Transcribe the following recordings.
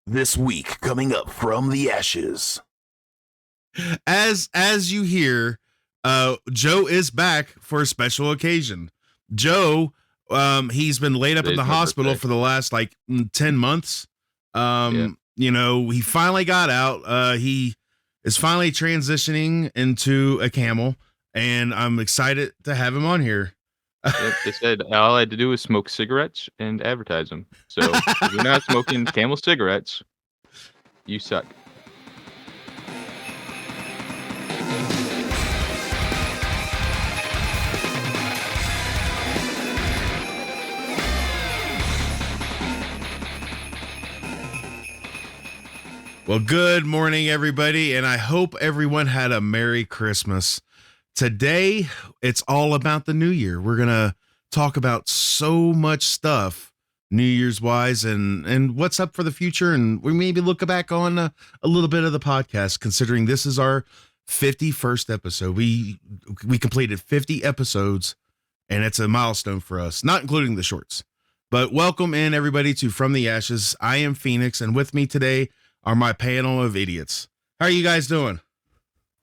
This week, coming up from the ashes. As you hear, Joe is back for a special occasion. Joe, he's been laid up in the hospital for the last 10 months. You know, he finally got out. He is finally transitioning into a camel, and I'm excited to have him on here. Yep, they said all I had to do was smoke cigarettes and advertise them. So if you're not smoking Camel cigarettes, you suck. Well, good morning, everybody, and I hope everyone had a Merry Christmas. Today, it's all about the new year. We're going to talk about so much stuff New Year's wise and what's up for the future. And we maybe look back on a little bit of the podcast, considering this is our 51st episode. We completed 50 episodes, and it's a milestone for us, not including the shorts. But welcome in, everybody, to From the Ashes. I am Phoenix, and with me today are my panel of idiots. How are you guys doing?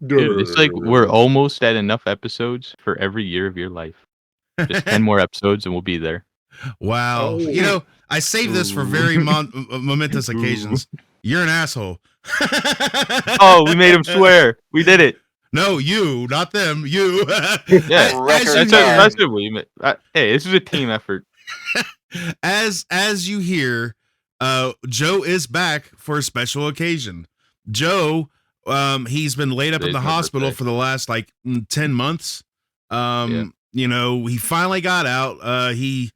Dude, it's like we're almost at enough episodes for every year of your life. Just 10 more episodes and we'll be there. Wow. Oh. You know, I saved this for very momentous occasions. You're an asshole. Oh, we made him swear. We did it. No, you, not them. You. Yeah, that's what we meant. Hey, this is a team effort. As you hear, Joe is back for a special occasion. Joe, he's been laid up in the hospital for the last 10 months. You know, he finally got out. He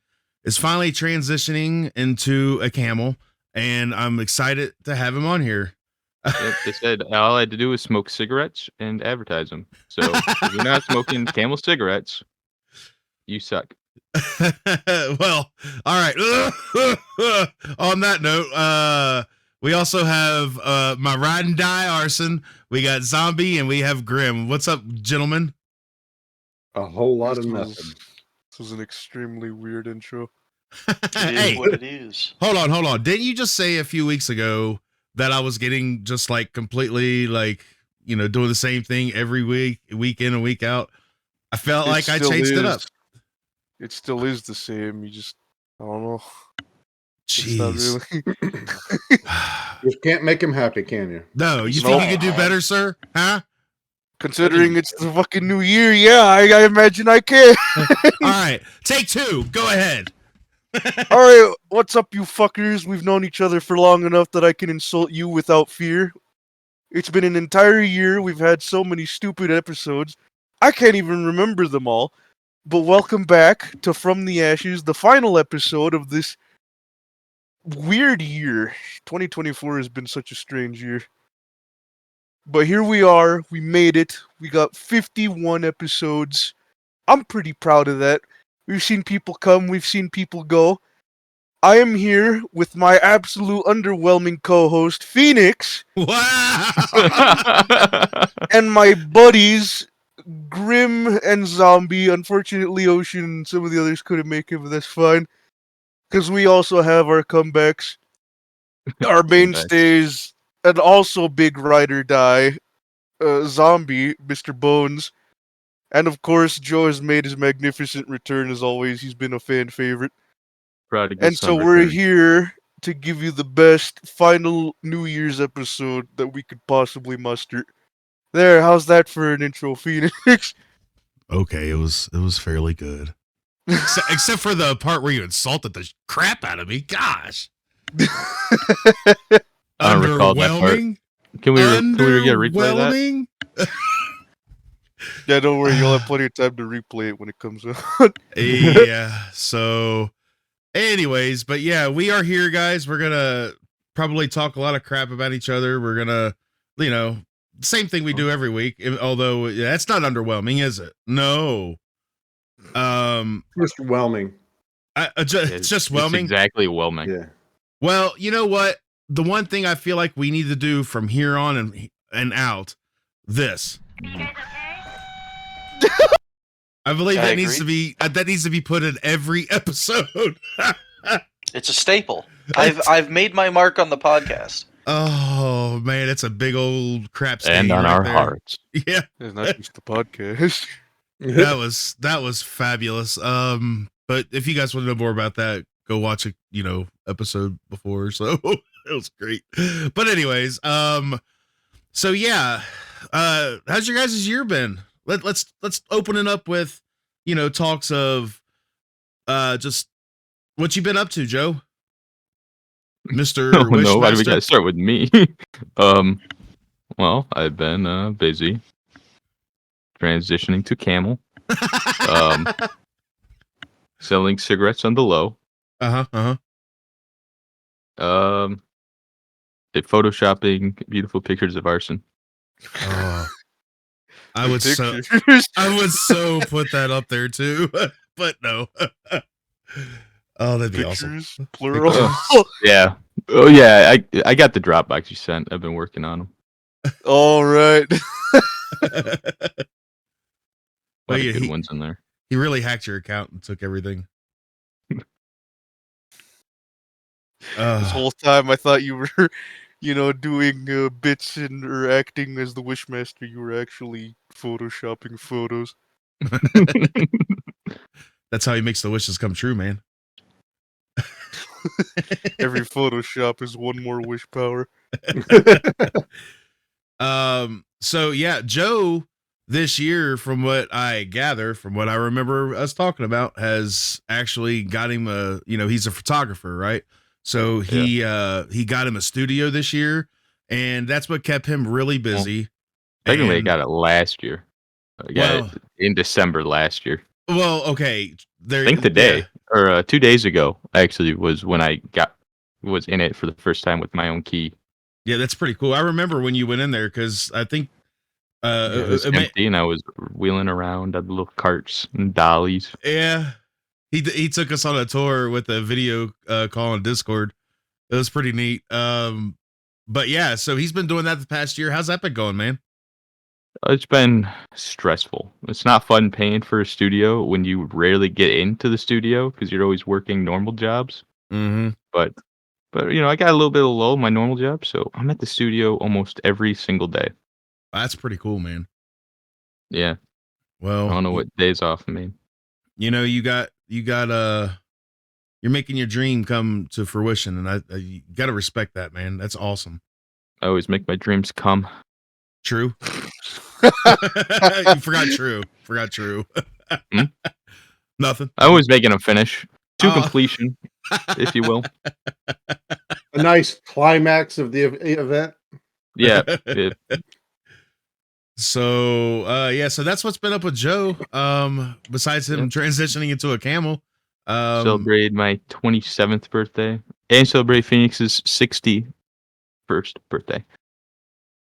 is finally transitioning into a camel, and I'm excited to have him on here. Yep, they said all I had to do was smoke cigarettes and advertise them. So if you're not smoking Camel cigarettes, you suck. Well, all right. On that note, we also have my ride and die Arson. We got Zhombi and we have Grim. What's up, gentlemen? A whole lot of nothing. This was an extremely weird intro. Hey, what it is. Hold on. Didn't you just say a few weeks ago that I was getting just completely doing the same thing every week in and week out? I felt like I changed it up. It still is the same. You just, I don't know. Jeez. Really... You can't make him happy, can you? No, you think you could do better, sir? Huh? Considering it's the fucking new year, yeah, I imagine I can. All right, take two. Go ahead. All right, what's up, you fuckers? We've known each other for long enough that I can insult you without fear. It's been an entire year. We've had so many stupid episodes. I can't even remember them all. But welcome back to From the Ashes, the final episode of this weird year. 2024 has been such a strange year. But here we are. We made it. We got 51 episodes. I'm pretty proud of that. We've seen people come. We've seen people go. I am here with my absolute underwhelming co-host, Phoenix. Wow! And my buddies, Grim and Zhombi. Unfortunately, Ocean and some of the others couldn't make it, but that's fine. Because we also have our comebacks. Our mainstays, and also big ride or die, Zhombi, Mr. Bones. And of course, Joe has made his magnificent return as always. He's been a fan favorite. And so we're here to give you the best final New Year's episode that we could possibly muster. There, how's that for an intro, Phoenix? Okay, it was fairly good. Except for the part where you insulted the crap out of me. Gosh. Underwhelming? Can we get a replay of that? Yeah, don't worry. You'll have plenty of time to replay it when it comes out. Yeah, so anyways, but yeah, we are here, guys. We're going to probably talk a lot of crap about each other. We're going to, same thing we do every week, although that's not underwhelming, is it? No. Just whelming. It's just whelming. It's exactly whelming. Yeah. Well, you know what? The one thing I feel like we need to do from here on and out, this. I believe that needs to be put in every episode. It's a staple. I've made my mark on the podcast. Oh man, it's a big old crap stain And on right our there. hearts. Yeah, It's not just the podcast. that was fabulous. But if you guys want to know more about that, go watch a episode before. So it was great. But anyways, so yeah, how's your guys' year been? Let's open it up with talks of just what you been up to, Joe. Mr. Oh no, why do we Wishmaster. gotta start with me? Well, I've been busy transitioning to Camel, selling cigarettes on the low, photoshopping beautiful pictures of Arson. Oh, I would so Pictures. so put that up there too, but no. Oh, that'd be awesome. Pictures, plural. Yeah. Oh yeah, I got the Dropbox you sent. I've been working on them. All right. A lot yeah, of good ones in there. He really hacked your account and took everything. This whole time I thought you were, doing bits or acting as the Wishmaster. You were actually photoshopping photos. That's how he makes the wishes come true, man. Every Photoshop is one more wish power. So yeah, Joe this year, from what I gather, from what I remember us talking about, has actually got him he's a photographer, right? So he got him a studio this year, and that's what kept him really busy. Technically, I And- got it last year. I got it in December last year. Well, okay. I think today or 2 days ago actually was when I was in it for the first time with my own key. Yeah, that's pretty cool. I remember when you went in there because I think It was empty, and I was wheeling around on the little carts and dollies. Yeah, he took us on a tour with a video call on Discord. It was pretty neat. But yeah, so he's been doing that the past year. How's that been going, man? It's been stressful. It's not fun paying for a studio when you rarely get into the studio because you're always working normal jobs. Mm-hmm. But I got a little bit of lull in my normal job, so I'm at the studio almost every single day. That's pretty cool, man. Yeah. Well, I don't know what days off I mean. You got you're making your dream come to fruition, and I you got to respect that, man. That's awesome. I always make my dreams come. True. You forgot true. Hmm? Nothing. I always making them finish to Oh. completion, if you will. A nice climax of the event. Yeah. So so that's what's been up with Joe. Besides him transitioning into a camel. Celebrate my 27th birthday and celebrate Phoenix's 61st birthday.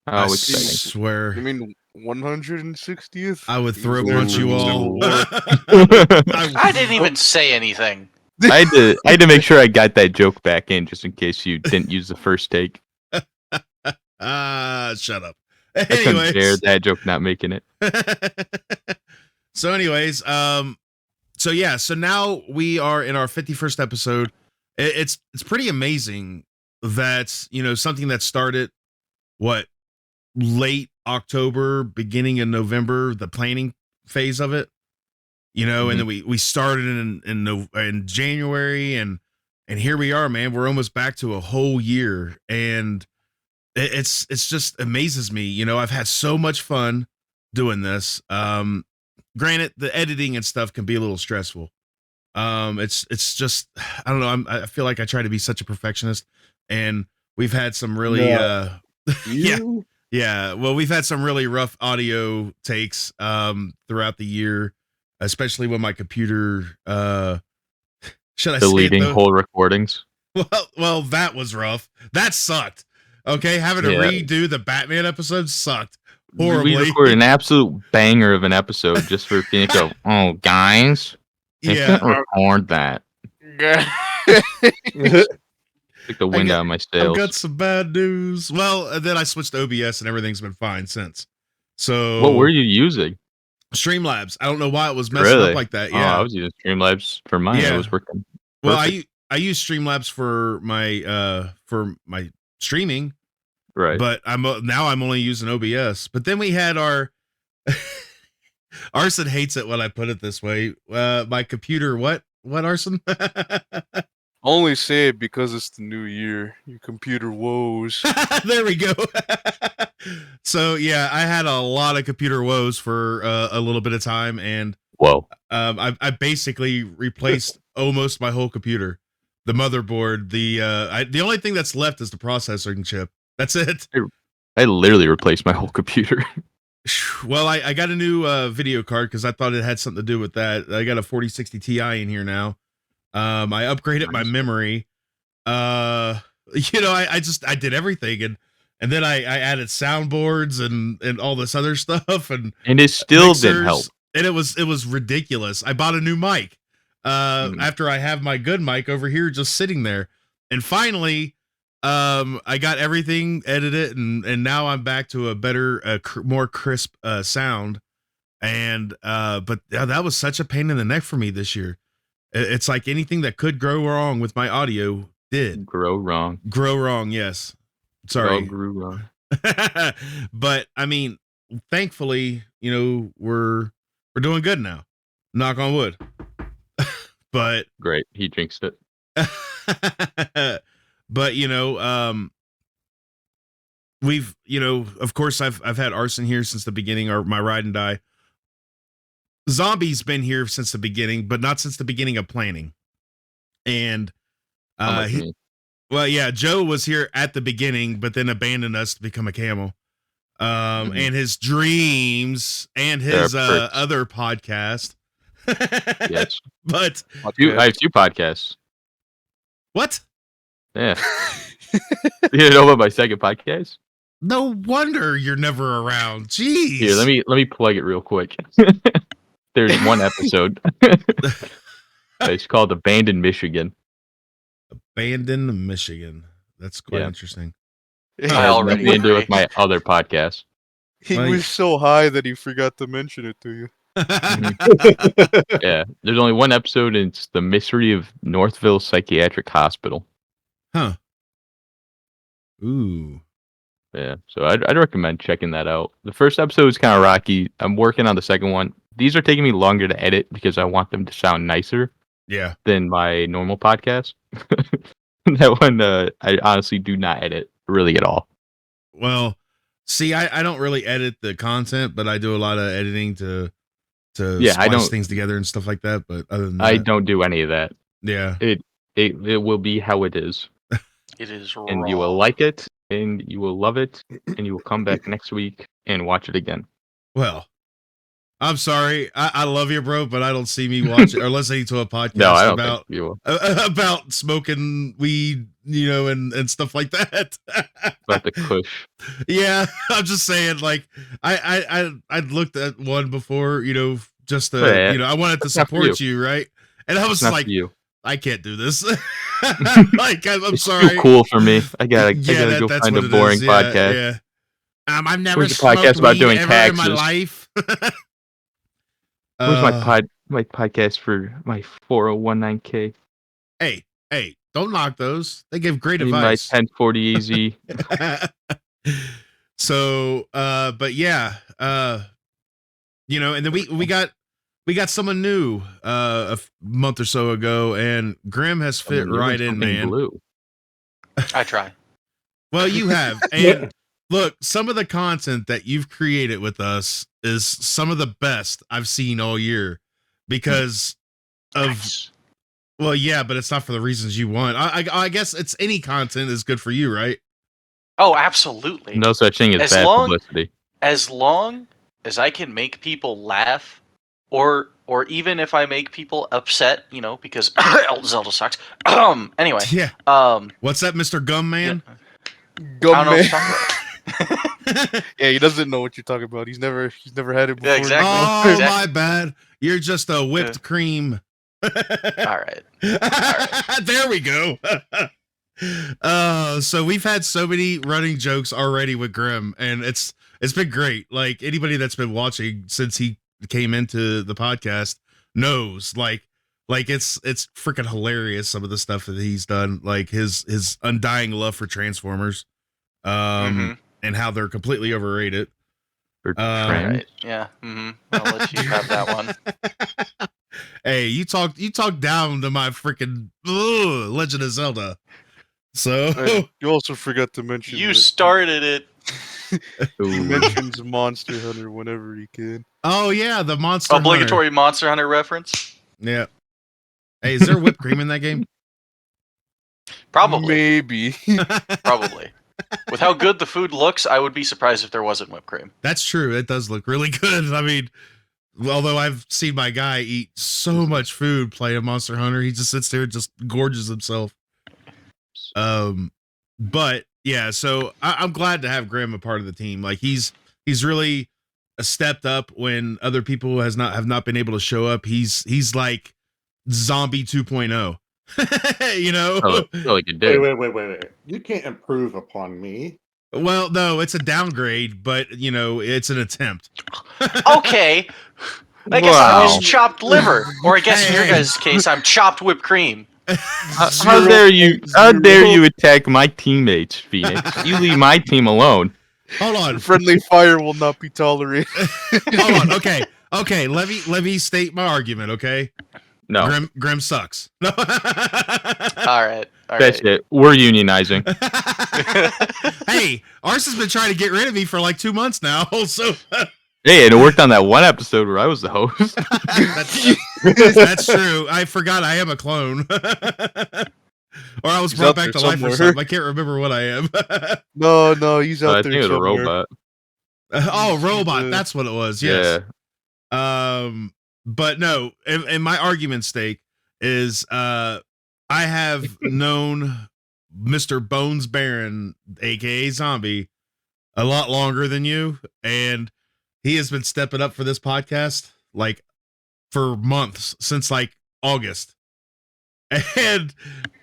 I How exciting. swear. You mean 160th? I would throat Ooh. punch you all. I didn't even say anything. I had to make sure I got that joke back in just in case you didn't use the first take. Shut up. I couldn't bear that joke not making it. So anyways, so yeah, so now we are in our 51st episode. It's pretty amazing that, something that started late October, beginning of November, the planning phase of it, and then we started in January, and here we are, man. We're almost back to a whole year, and it's just amazes me. I've had so much fun doing this. Granted, the editing and stuff can be a little stressful. It's just, I don't know. I feel like I try to be such a perfectionist, and we've had some really yeah. Well, we've had some really rough audio takes throughout the year, especially when my computer should I Deleting say it, whole recordings. Well, that was rough. That sucked. Okay, having to redo the Batman episode sucked horribly. We recorded an absolute banger of an episode just for Phoenix. Oh, guys, I can't record that. Took the wind out of my I've sails. got some bad news. Well, and then I switched to OBS and everything's been fine since. So What were you using? Streamlabs. I don't know why it was messing up like that. Yeah, I was using Streamlabs for mine. Yeah. It was working. Well, perfect. I use Streamlabs for my streaming, Right. but I'm only using OBS. But then we had our Arson hates it when I put it this way. My computer, what Arson? Only say it because it's the new year. Your computer woes. There we go. So yeah, I had a lot of computer woes for a little bit of time, and Whoa. I basically replaced almost my whole computer. The motherboard, the only thing that's left is the processing chip. That's it. I literally replaced my whole computer. Well, I got a new video card because I thought it had something to do with that. I got a 4060 Ti in here now. I upgraded my memory. I did everything, and then I added soundboards and all this other stuff, and it still didn't help. And it was ridiculous. I bought a new mic after I have my good mic over here just sitting there, and finally I got everything edited, and now I'm back to a better more crisp sound. And but that was such a pain in the neck for me this year. It's like anything that could go wrong with my audio did Grow wrong. Yes, sorry. Grew wrong. But I mean, thankfully, we're doing good now. Knock on wood. But Great. He jinxed it. but we've of course I've had Arson here since the beginning, or my ride and die. Zombi's been here since the beginning, but not since the beginning of planning. And Joe was here at the beginning, but then abandoned us to become a camel. And his dreams and his other podcast. Yes. But I have 2 podcasts. What? Yeah. You didn't know about my second podcast? No wonder you're never around. Jeez. Here, let me plug it real quick. There's one episode. It's called Abandoned Michigan. Abandoned Michigan. That's quite interesting. I already nothing to do agree. with my other podcast. He Right. was so high that he forgot to mention it to you. Yeah, there's only one episode, and it's The Mystery of Northville Psychiatric Hospital. Huh. Ooh. Yeah, so I'd recommend checking that out. The first episode is kind of rocky. I'm working on the second one. These are taking me longer to edit because I want them to sound nicer Yeah. than my normal podcast. That one, I honestly do not edit really at all. Well, see, I don't really edit the content, but I do a lot of editing to I splice don't- things together and stuff like that. But other than that, I don't do any of that. Yeah. It will be how it is, It is raw. and you will like it, and you will love it, and you will come back next week and watch it again. Well, I'm sorry. I love you, bro, but I don't see me watching or listening to a podcast No, I don't about think you will. about smoking weed, and stuff like that. About the Kush. Yeah, I'm just saying, like, I looked at one before, just to, Yeah. I wanted to It's not for support you, right? And I was It's not like, for you. I can't do this. Like, I'm It's sorry. too cool for me. I gotta go that's find what a it boring is. Yeah, podcast. Yeah. I've never Where's the smoked podcast about weed doing ever in my taxes? life. Where's my podcast for my 401k? Hey, don't knock those. They give great I need my advice. 1040 easy. So, but yeah, and then we got someone new month or so ago, and Grim has fit Something new right and in, something man. Blue. I try. Well, you have. And look, some of the content that you've created with us is some of the best I've seen all year because of, Nice. well, yeah, but it's not for the reasons you want. I guess it's any content is good for you, right? Oh, absolutely. No such thing as As bad long- publicity. As long as I can make people laugh, or even if I make people upset, because Zelda sucks. Anyway, Yeah. um, What's that, Mr. Gum Man? I don't Gum know what man. you're talking about. Yeah, he doesn't know what you're talking about. He's never had it before. Yeah, exactly. Oh, Exactly. my bad. You're just a whipped cream. All right. There we go. So we've had so many running jokes already with Grim, and it's been great. Like, anybody that's been watching since he came into the podcast knows, like Like it's freaking hilarious some of the stuff that he's done, like his undying love for Transformers, Mhm. and how they're completely overrated. Or All trans. right. Yeah. I'll let you have that one. Hey, you talk down to my freaking Legend of Zelda. So And you also forgot to mention You that started it. he Ooh. mentions Monster Hunter whenever he can. oh yeah, the Monster Hunter. Obligatory Monster Hunter reference. Yeah. Hey, is there whipped cream in that game? Probably. Maybe. Probably. With how good the food looks, I would be surprised if there wasn't whipped cream. That's true. It does look really good. I mean, although I've seen my guy eat so much food playing Monster Hunter, he just sits there and just gorges himself. But yeah, so I'm glad to have Graham a part of the team. Like he's really stepped up when other people have not been able to show up. He's like Zombie 2.0. You know? Oh, like it did. Wait. You can't improve upon me. Well, no, it's a downgrade, but you know, it's an attempt. Okay. I guess I'm Wow. just chopped liver. Or I guess in your Hey. guys' case, I'm chopped whipped cream. How dare you? How dare you attack my teammates, Phoenix? You leave my team alone. Hold on. Friendly fire will not be tolerated. Hold on. Okay. Let me state my argument. Okay. No, Grim sucks. No. All right. that's it. We're unionizing. Hey, Arson's been trying to get rid of me for like 2 months now. So Hey, and it worked on that one episode where I was the host. that's true. I forgot I am a clone. Or I was He's brought out back to there life or somewhere. something. I can't remember what I am. No, he's out I there think it was a somewhere. robot. Oh, robot. Yeah. That's what it was. Yes. Yeah. But no, and my argument stake is I have known Mr. Bones Baron, aka Zombie, a lot longer than you, and he has been stepping up for this podcast like for months, since like August. And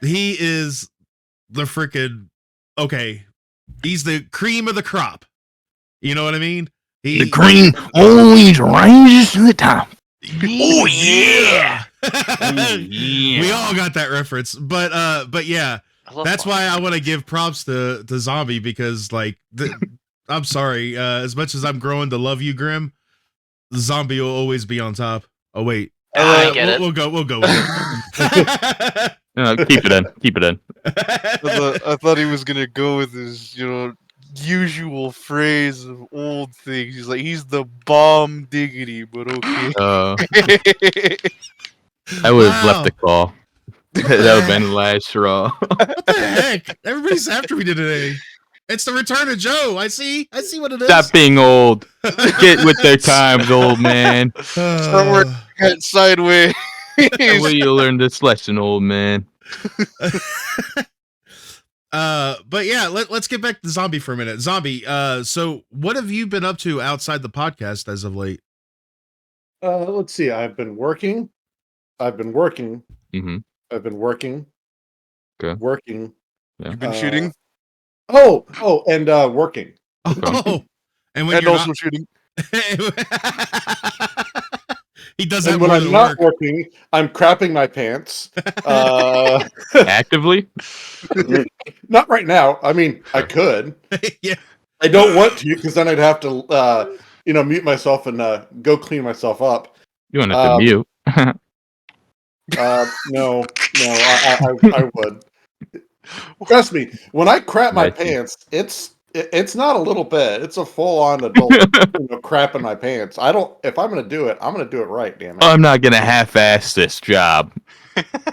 he is the freaking he's the cream of the crop. You know what I mean? The green always rises to the top. Oh yeah. yeah. We all got that reference. But yeah, I love that's mine. why I want to give props to Zombie, because like I'm sorry, as much as I'm growing to love you, Grim, Zombie will always be on top. Oh wait. I get it. We'll go with it. Keep it in. Keep it in. I thought he was gonna go with his, usual phrase of old things. He's like, he's the bomb diggity, but okay. I would have Wow. left the call. That would have been the last straw. What the heck? Everybody's after me today. It's the return of Joe. I see what it is. Stop being old. Get with their times, old man. Start working sideways. Will you learn this lesson, old man? But yeah, let's get back to Zombie for a minute. Zombie, so what have you been up to outside the podcast as of late? Let's see. I've been working. Mm-hmm. Okay. Working. Yeah. You've been shooting And working. Oh, and when and you're also not, shooting. he does And have when more I'm than not work. working, I'm crapping my pants. Actively? Not right now. I mean, I could. Yeah. I don't want to, because then I'd have to, mute myself and go clean myself up. You want to mute. No, I would. Trust me, when I crap my That's you. pants, it's not a little bit. It's a full-on adult, crap in my pants. If I'm gonna do it, I'm gonna do it right. Damn it! I'm not going to half-ass this job.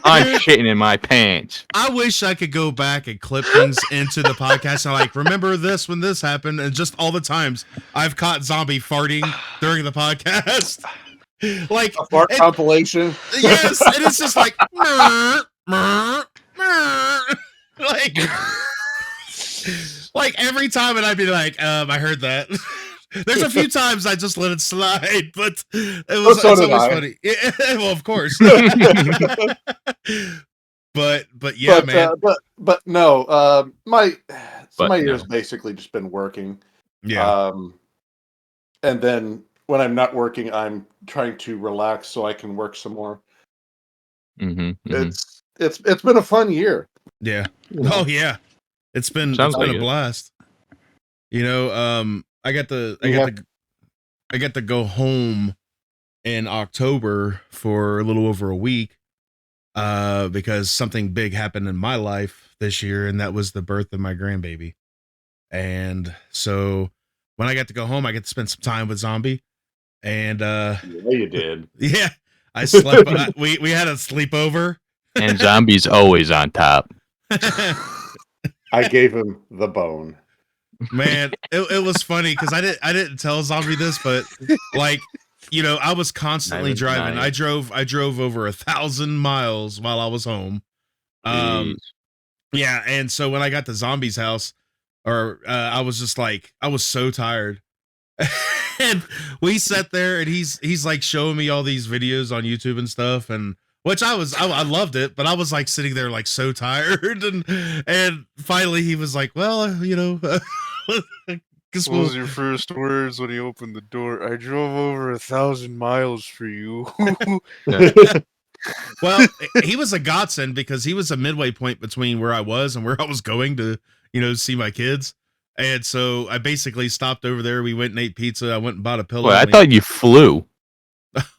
I'm shitting in my pants. I wish I could go back and clip things into the podcast and like, remember this when this happened, and just all the times I've caught Zombie farting during the podcast. Like A fart compilation. Yes, and it's just like like every time, and I'd be like, I heard that. There's a few times I just let it slide, but it's always funny. Yeah, well, of course. but yeah, man. But no, my But year's no. basically just been working. Yeah. And then when I'm not working, I'm trying to relax so I can work some more. It's been a fun year. Yeah. You know? Oh yeah. It's been Sounds like a it. blast. You know, I got to go home in October for a little over a week because something big happened in my life this year, and that was the birth of my grandbaby. And so when I got to go home, I get to spend some time with Zhombi. And Yeah, you did. yeah, I slept. We had a sleepover. And Zombi's always on top. I gave him the bone. Man, it was funny because I didn't tell Zombie this, but like, you know, I was constantly was driving. nice. I drove over 1,000 miles while I was home. Jeez. Yeah, and so when I got to Zombie's house, or I was just like, I was so tired. And we sat there, and he's like showing me all these videos on YouTube and stuff, and which I loved it, but I was like sitting there like so tired, and finally he was like, well, you know, guess What was your first words when he opened the door? I drove over 1,000 miles for you. well, he was a godsend because he was a midway point between where I was and where I was going to, you know, see my kids. And so I basically stopped over there. We went and ate pizza. I went and bought a pillow. Well, I thought you flew.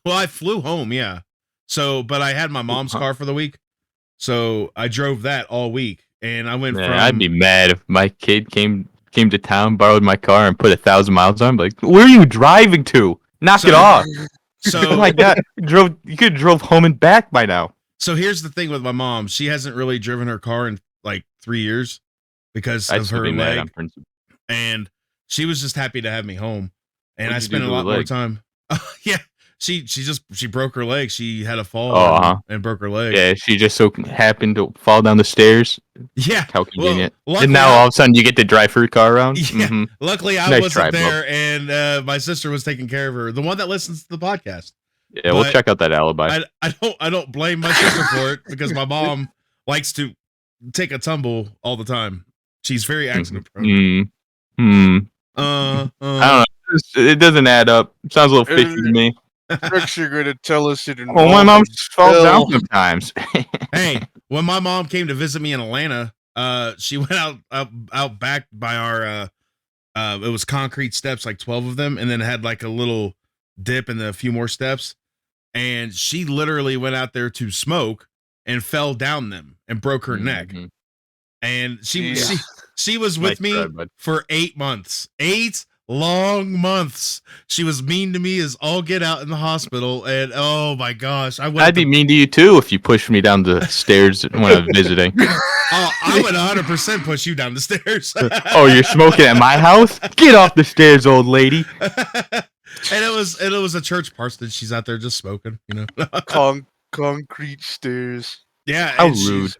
Well, I flew home, yeah. So, but I had my mom's car for the week, so I drove that all week, and I went Man, from. I'd be mad if my kid came to town, borrowed my car, and put 1,000 miles on. I'm like, where are you driving to? Knock it off! So, Oh my God, you could have drove home and back by now. So here's the thing with my mom: she hasn't really driven her car in like 3 years because I'd of still her be mad on leg, principle. and she was just happy to have me home, and What'd I you spent do a to lot her more leg? time. Yeah, she broke her leg. She had a fall and broke her leg. Yeah, she just so happened to fall down the stairs. Yeah, How convenient. Well, And now all of a sudden you get to drive her car around? Yeah. Mhm. Luckily, I Nice wasn't try, there, and my sister was taking care of her. The one that listens to the podcast. Yeah, we'll But check out that alibi. I don't blame my sister for it because my mom likes to take a tumble all the time. She's very accident prone. I don't know. It doesn't add up. Sounds a little fishy to me. Rex, you're going to tell us it involved Well, my mom falls down Bill. sometimes. Hey, when my mom came to visit me in Atlanta, she went out back by our it was concrete steps, like 12 of them, and then it had like a little dip and a few more steps. And she literally went out there to smoke and fell down them and broke her neck. Mhm. And she Yeah. was with Nice me try, bud. for 8 months. 8 long months. She was mean to me as all get out in the hospital. And oh my gosh, I'd be mean to you too if you pushed me down the stairs when I was visiting. Oh, I would 100% push you down the stairs. Oh, you're smoking at my house? Get off the stairs, old lady. And it was a church parsonage. She's out there just smoking, you know. Concrete stairs. Yeah, How and she's- rude.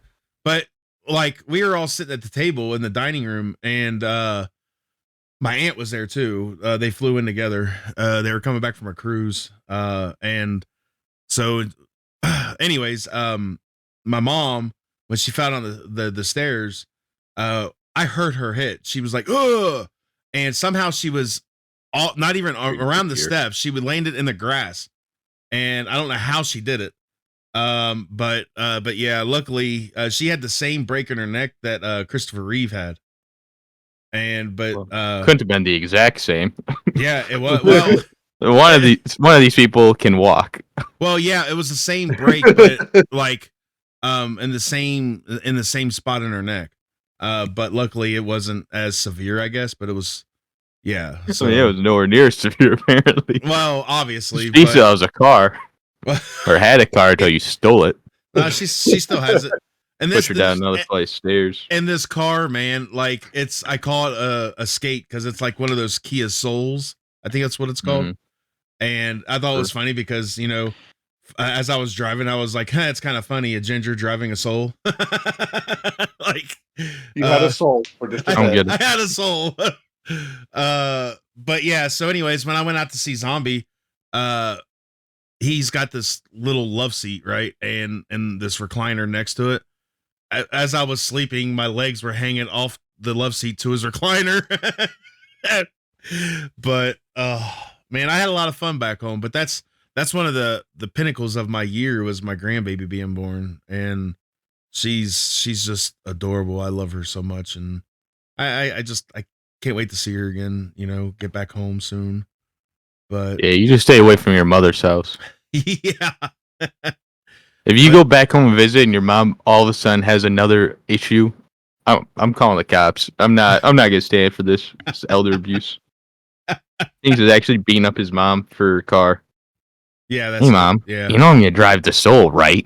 But like we were all sitting at the table in the dining room, and my aunt was there too. They flew in together. They were coming back from a cruise, and so, anyways, my mom, when she found on the stairs, I heard her hit. She was like, "Ugh," and somehow she was not even around the steps. She would land it in the grass, and I don't know how she did it. But yeah, luckily she had the same break in her neck that Christopher Reeve had. And Couldn't have been the exact same. yeah, it was. Well, one of these people can walk. well, yeah, it was the same break, but like in the same spot in her neck. But luckily it wasn't as severe, I guess, but it was yeah. So yeah, it was nowhere near severe apparently. Well, obviously. She still has a car. Or had a car until you stole it. No, she still has it. And Push her down another flight of stairs. And this car, man, like I call it a skate because it's like one of those Kia Souls. I think that's what it's called. And I thought it was funny because, you know, as I was driving, I was like, huh, it's kind of funny, a ginger driving a soul. Like You had a soul for just a I don't bit. get it. I had a soul. But yeah, so anyways, when I went out to see Zombie, he's got this little love seat, right? And this recliner next to it. As I was sleeping, my legs were hanging off the love seat to his recliner. But man, I had a lot of fun back home, but that's that's one of the pinnacles of my year was my grandbaby being born, and she's just adorable. I love her so much, and I can't wait to see her again. You know, get back home soon. But Yeah, you just stay away from your mother's house. yeah, If you go back home and visit, and your mom all of a sudden has another issue, I'm calling the cops. I'm not gonna stand for this elder abuse. He's actually beating up his mom for her car. yeah. That's Hey, mom. Yeah, You know I'm gonna drive the Soul, right?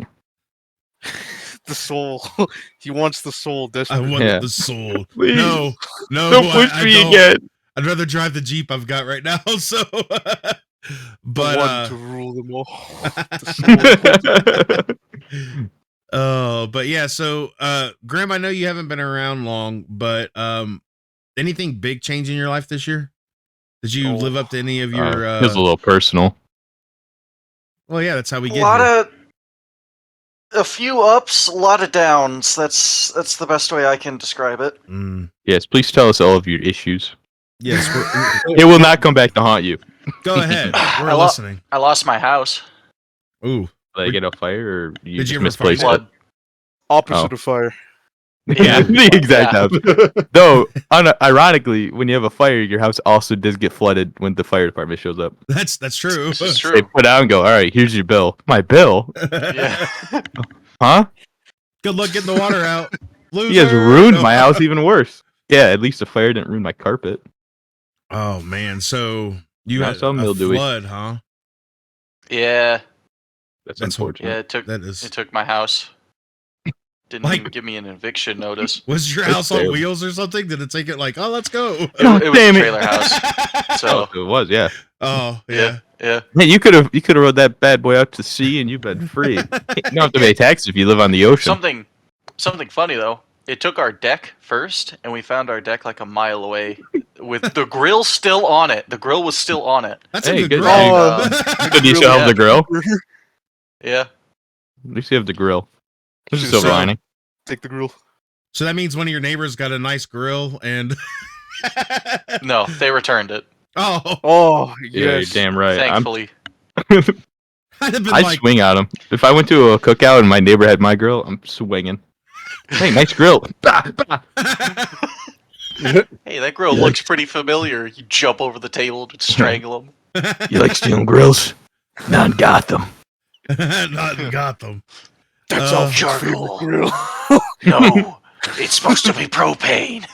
The soul. He wants the soul I desperately. want Yeah. the soul. Please. No, Don't push I me don't. again. I'd rather drive the Jeep I've got right now. So, The but one to rule them all. The soul. but yeah. So, Graham, I know you haven't been around long, but anything big change in your life this year? Did you live up to any of your? It was a little personal. Well, yeah, that's how we A get lot here. of, a few ups, a lot of downs. That's the best way I can describe it. Yes, please tell us all of your issues. Yes, It will not come back to haunt you. go ahead. We're I lo- listening. I lost my house. Ooh, Like get a fire, or you Did just you ever misplaced find it? Flood. Opposite Oh. of fire. Yeah, the exact Yeah. opposite. Though, ironically, when you have a fire, your house also does get flooded when the fire department shows up. that's true. This is They true. put out and go, all right, here's your bill. My bill? Yeah. Huh? Good luck getting the water out. You guys Loser. ruined No. my house even worse. Yeah, at least the fire didn't ruin my carpet. Oh man, so you Not had so a mildewy. flood, huh? Yeah. That's That's unfortunate. Yeah. That is. It took my house. Didn't Like- even give me an eviction notice. Was your That's house on terrible. wheels or something? Did it take it like, oh, let's go? It, God it was a damn it. trailer house. Oh, So it was, yeah. Oh yeah. yeah. Hey, you could have rode that bad boy out to sea and you've been free. You don't have to pay taxes if you live on the ocean. Something funny though. It took our deck first, and we found our deck like a mile away, with the grill still on it. The grill was still on it. That's Hey, a good good grill. thing. Good you still have the grill? Yeah. At least you have the grill. There's a So- silver lining. Take the grill. So that means one of your neighbors got a nice grill and No, they returned it. oh, Oh, Yeah, yes. you're damn right. Thankfully. I'd have been I'd like, swing at him. If I went to a cookout and my neighbor had my grill, I'm swinging. Hey, nice grill. Bah, bah. Hey, that grill looks pretty familiar. You jump over the table to strangle him. You like stealing grills? Not Gotham. not in Gotham. That's Uh, all charcoal. grill. No, it's supposed to be propane.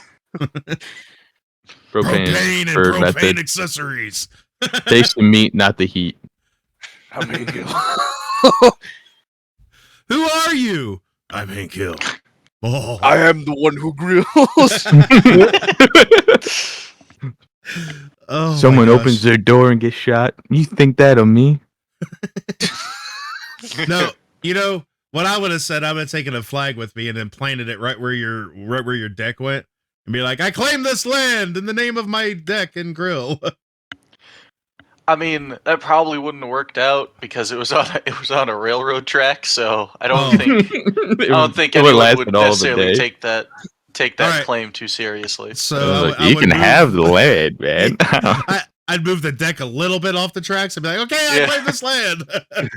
Propane and preferred propane method. accessories. Taste the meat, not the heat. I mean, Who are you? I'm Hank Hill. Oh, I am the one who grills. oh my Someone gosh. opens their door and gets shot. You think that of me? No, you know what I would have said. I would have taken a flag with me and then planted it right where your deck went, and be like, "I claim this land in the name of my deck and grill." I mean, that probably wouldn't have worked out because it was on a railroad track. So I don't Oh. think It would anyone last would all the necessarily day. take that Alright. claim too seriously. So I was like, I you would can move- have the land, man. I'd move the deck a little bit off the tracks and be like, "Okay, I Yeah. claim this land."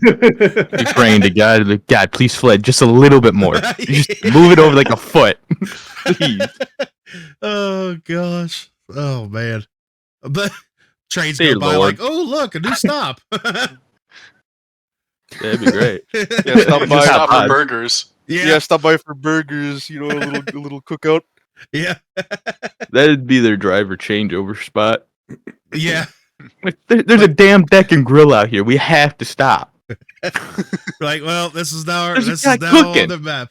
You're praying to God, like, God, please flood just a little bit more. Just move it over like a foot, please. Oh gosh. Oh man. But trains Dear go by Lord. like, "Oh look, a new stop." That'd be great. Yeah, stop Just by. stop Odd. for burgers. Yeah, stop by for burgers. You know, a little cookout. Yeah. That'd be their driver changeover spot. Yeah. Like, there's a damn deck and grill out here. We have to stop. Like, well, this is now There's a this guy is now on cooking. the map.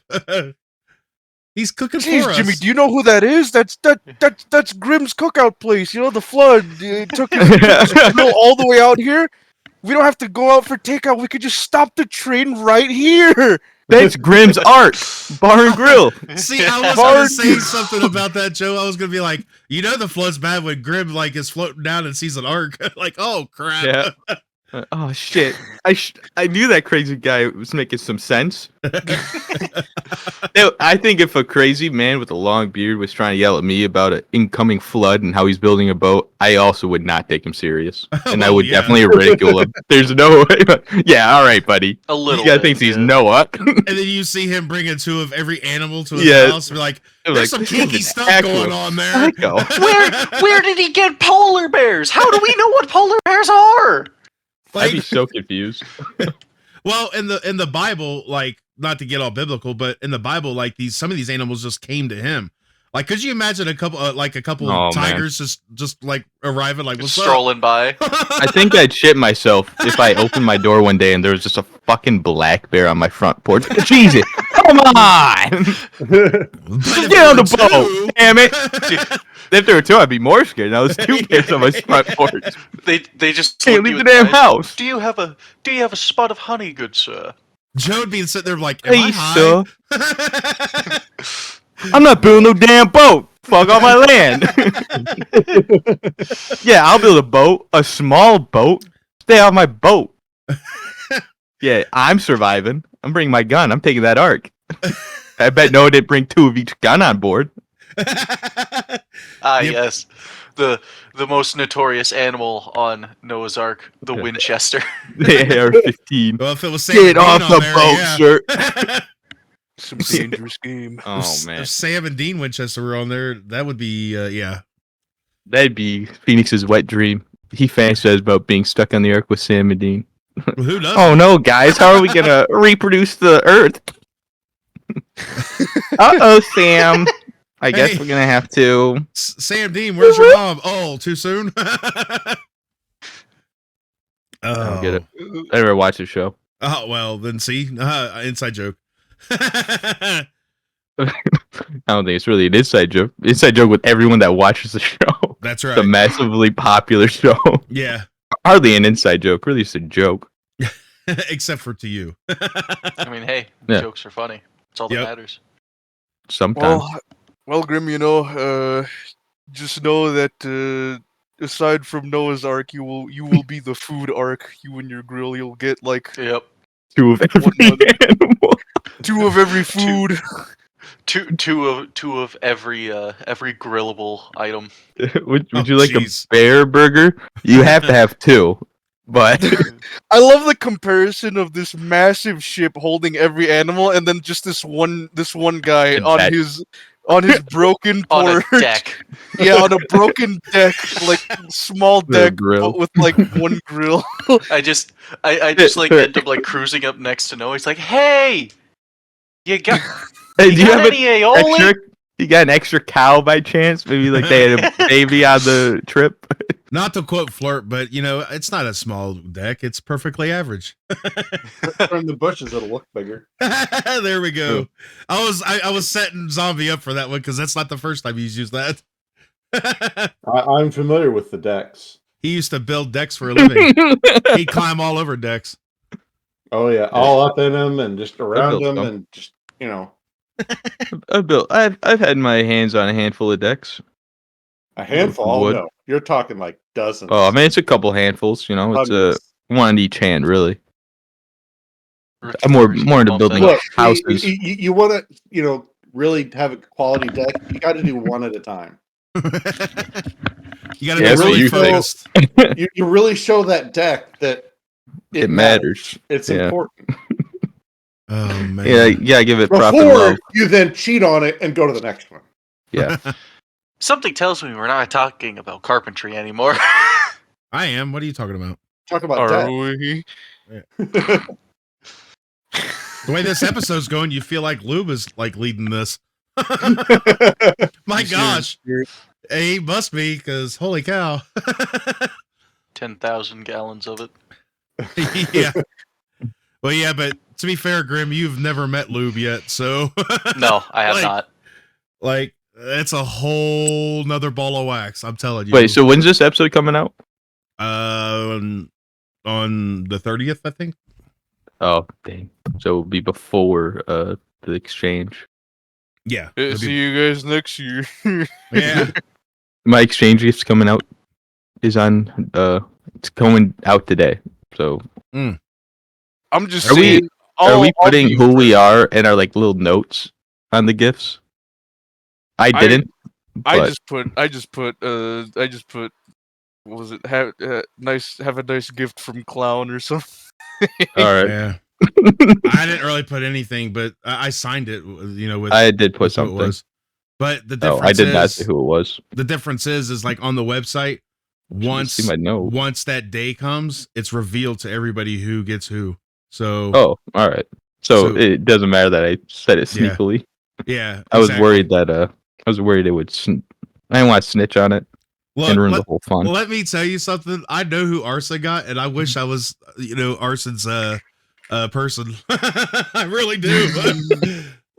He's cooking Jeez, for us. Jimmy, do you know who that is? That's Grimm's cookout place. You know, the flood took his grill all the way out here. We don't have to go out for takeout. We could just stop the train right here. That's Grimm's art. Bar and grill. See, I was Barn- gonna say something about that, Joe. I was gonna be like, you know, the flood's bad when Grim like is floating down and sees an arc. Like, oh crap. Yeah. Oh shit! I knew that crazy guy was making some sense. I think if a crazy man with a long beard was trying to yell at me about an incoming flood and how he's building a boat, I also would not take him serious, and I Well, would yeah. definitely ridicule him. There's no way. Yeah, all right, buddy. A little This guy bit, thinks he's yeah. Noah. And then you see him bringing two of every animal to his Yeah. house. And be like, I'm there's like, some this is kinky an stuff actual going on there. psycho. Where did he get polar bears? How do we know what polar bears are? I'd be Like, so confused. well, in the Bible, like, not to get all biblical, but in the Bible, like some of these animals just came to him. Like, could you imagine a couple Oh, tigers just like arriving, like, what's Strolling by. up? I think I'd shit myself if I opened my door one day and there was just a fucking black bear on my front porch. Jesus, come on! Get on the boat, damn it! If there were two, I'd be more scared. Now there's two bears on my front porch. They just Can't look you leave in the damn eyes. house. Do you have a spot of honey, good sir? Joe would be sitting there like, am Hey, I sir. high? I'm not building no damn boat. Fuck off my land. Yeah, I'll build a boat, a small boat. Stay off my boat. Yeah, I'm surviving. I'm bringing my gun. I'm taking that ark. I bet Noah didn't bring two of each gun on board. Ah, Yep. yes. The most notorious animal on Noah's Ark, the Winchester. The AR-15. Well, if it was Sam Get and Dean off on the there, boat, yeah. sir. Some dangerous game. Oh if man, Sam and Dean Winchester were on there, that would be yeah. that'd be Phoenix's wet dream. He fantasizes about being stuck on the ark with Sam and Dean. Well, who doesn't? Oh no, guys, how are we gonna reproduce the Earth? Uh-oh, Sam. I guess Hey. we're gonna have to. Sam Dean, where's your mom? Oh, too soon. I don't get it. Oh. I never watched the show. Oh well, then see, inside joke. I don't think it's really an inside joke. Inside joke with everyone that watches the show. That's It's a right. massively popular show. Yeah, Hardly an inside joke. Really, it's a joke. except for to you. I mean, hey, Yeah. jokes are funny. That's all that Yep. matters. Sometimes. Well, Grim, just know that aside from Noah's Ark, you will be the food ark. You and your grill, you'll get like Yep. Two of every One animal. two of every food. Two of every grillable item. would Oh, you like jeez. a bear burger? You have to have two. But I love the comparison of this massive ship holding every animal, and then just this one guy A on deck. his broken On a porch. deck. Yeah, on a broken deck, like small With a deck, grill. but with like one grill. I just like end up like cruising up next to Noah. He's like, "Hey, you got hey, you do you got have any aioli?" extra? You got an extra cow by chance? Maybe like they had a baby on the trip. Not to quote Flirt, but you know, it's not a small deck. It's perfectly average. From the bushes, it'll look bigger. There we go. I was setting Zombie up for that one because that's not the first time he's used that. I'm familiar with the decks. He used to build decks for a living. He'd climb all over decks. Oh yeah, all up in them and just around built them, some. and just I've had my hands on a handful of decks. a handful. Oh Wood. no, you're talking like dozens. Oh, I mean, it's a couple handfuls. You know, it's Hundreds. one in each hand, really. I'm more into building Look, houses. you want to, really have a quality deck. You got to do one at a time. You got to Yeah, be that's what really you think. focused. You really show that deck that It matters. It's Yeah. important. Oh man. Yeah, give it proper Before love. you then cheat on it and go to the next one. Yeah. Something tells me we're not talking about carpentry anymore. I am. What are you talking about? Talk about Are deck. we? The way this episode's going, you feel like Lube is like leading this. My gosh. He must be, because holy cow. 10,000 gallons of it. Yeah. Well, yeah, but to be fair, Grim, you've never met Lube yet, so No, I have Like- not. like it's a whole nother ball of wax. I'm telling you. Wait, so when's this episode coming out? on the 30th, I think. Oh, dang. So it'll be before the exchange. Yeah. it'll See be- you guys next year. yeah. My exchange gift's coming out is on it's going out today. So I'm just Are we- saying. are we I'll putting be who we present. are in our like little notes on the gifts? I didn't. I but just put. What was it? Have a nice gift from clown or something. all right. Yeah. I didn't really put anything, but I signed it, with I did put with who it something. was. But the Oh, I difference did not say is who it was. the difference is like on the website, Should've seen my note. once that day comes, it's revealed to everybody who gets who. So Oh, all right. So So- it doesn't matter that I said it Yeah. sneakily. yeah, I was exactly. worried that I was worried it would. I didn't want to snitch on it Look, and ruin the whole fun. let me tell you something. I know who Arson got, and I wish I was, Arson's person. I really do.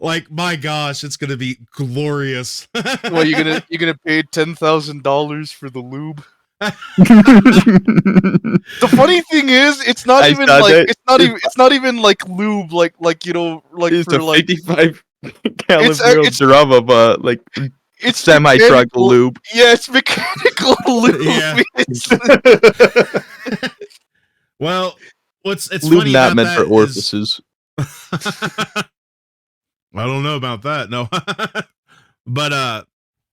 Like, my gosh, it's gonna be glorious. Well, you're gonna pay $10,000 for the lube. The funny thing is, it's not I even saw like that. it's not even like lube, like It's for a like 55 gallon it's- drum of like it's semi truck mechanical- lube. Yeah, it's mechanical lube. Yeah. It's- Well, it's Lube funny not about meant that for is- orifices. I don't know about that. No. But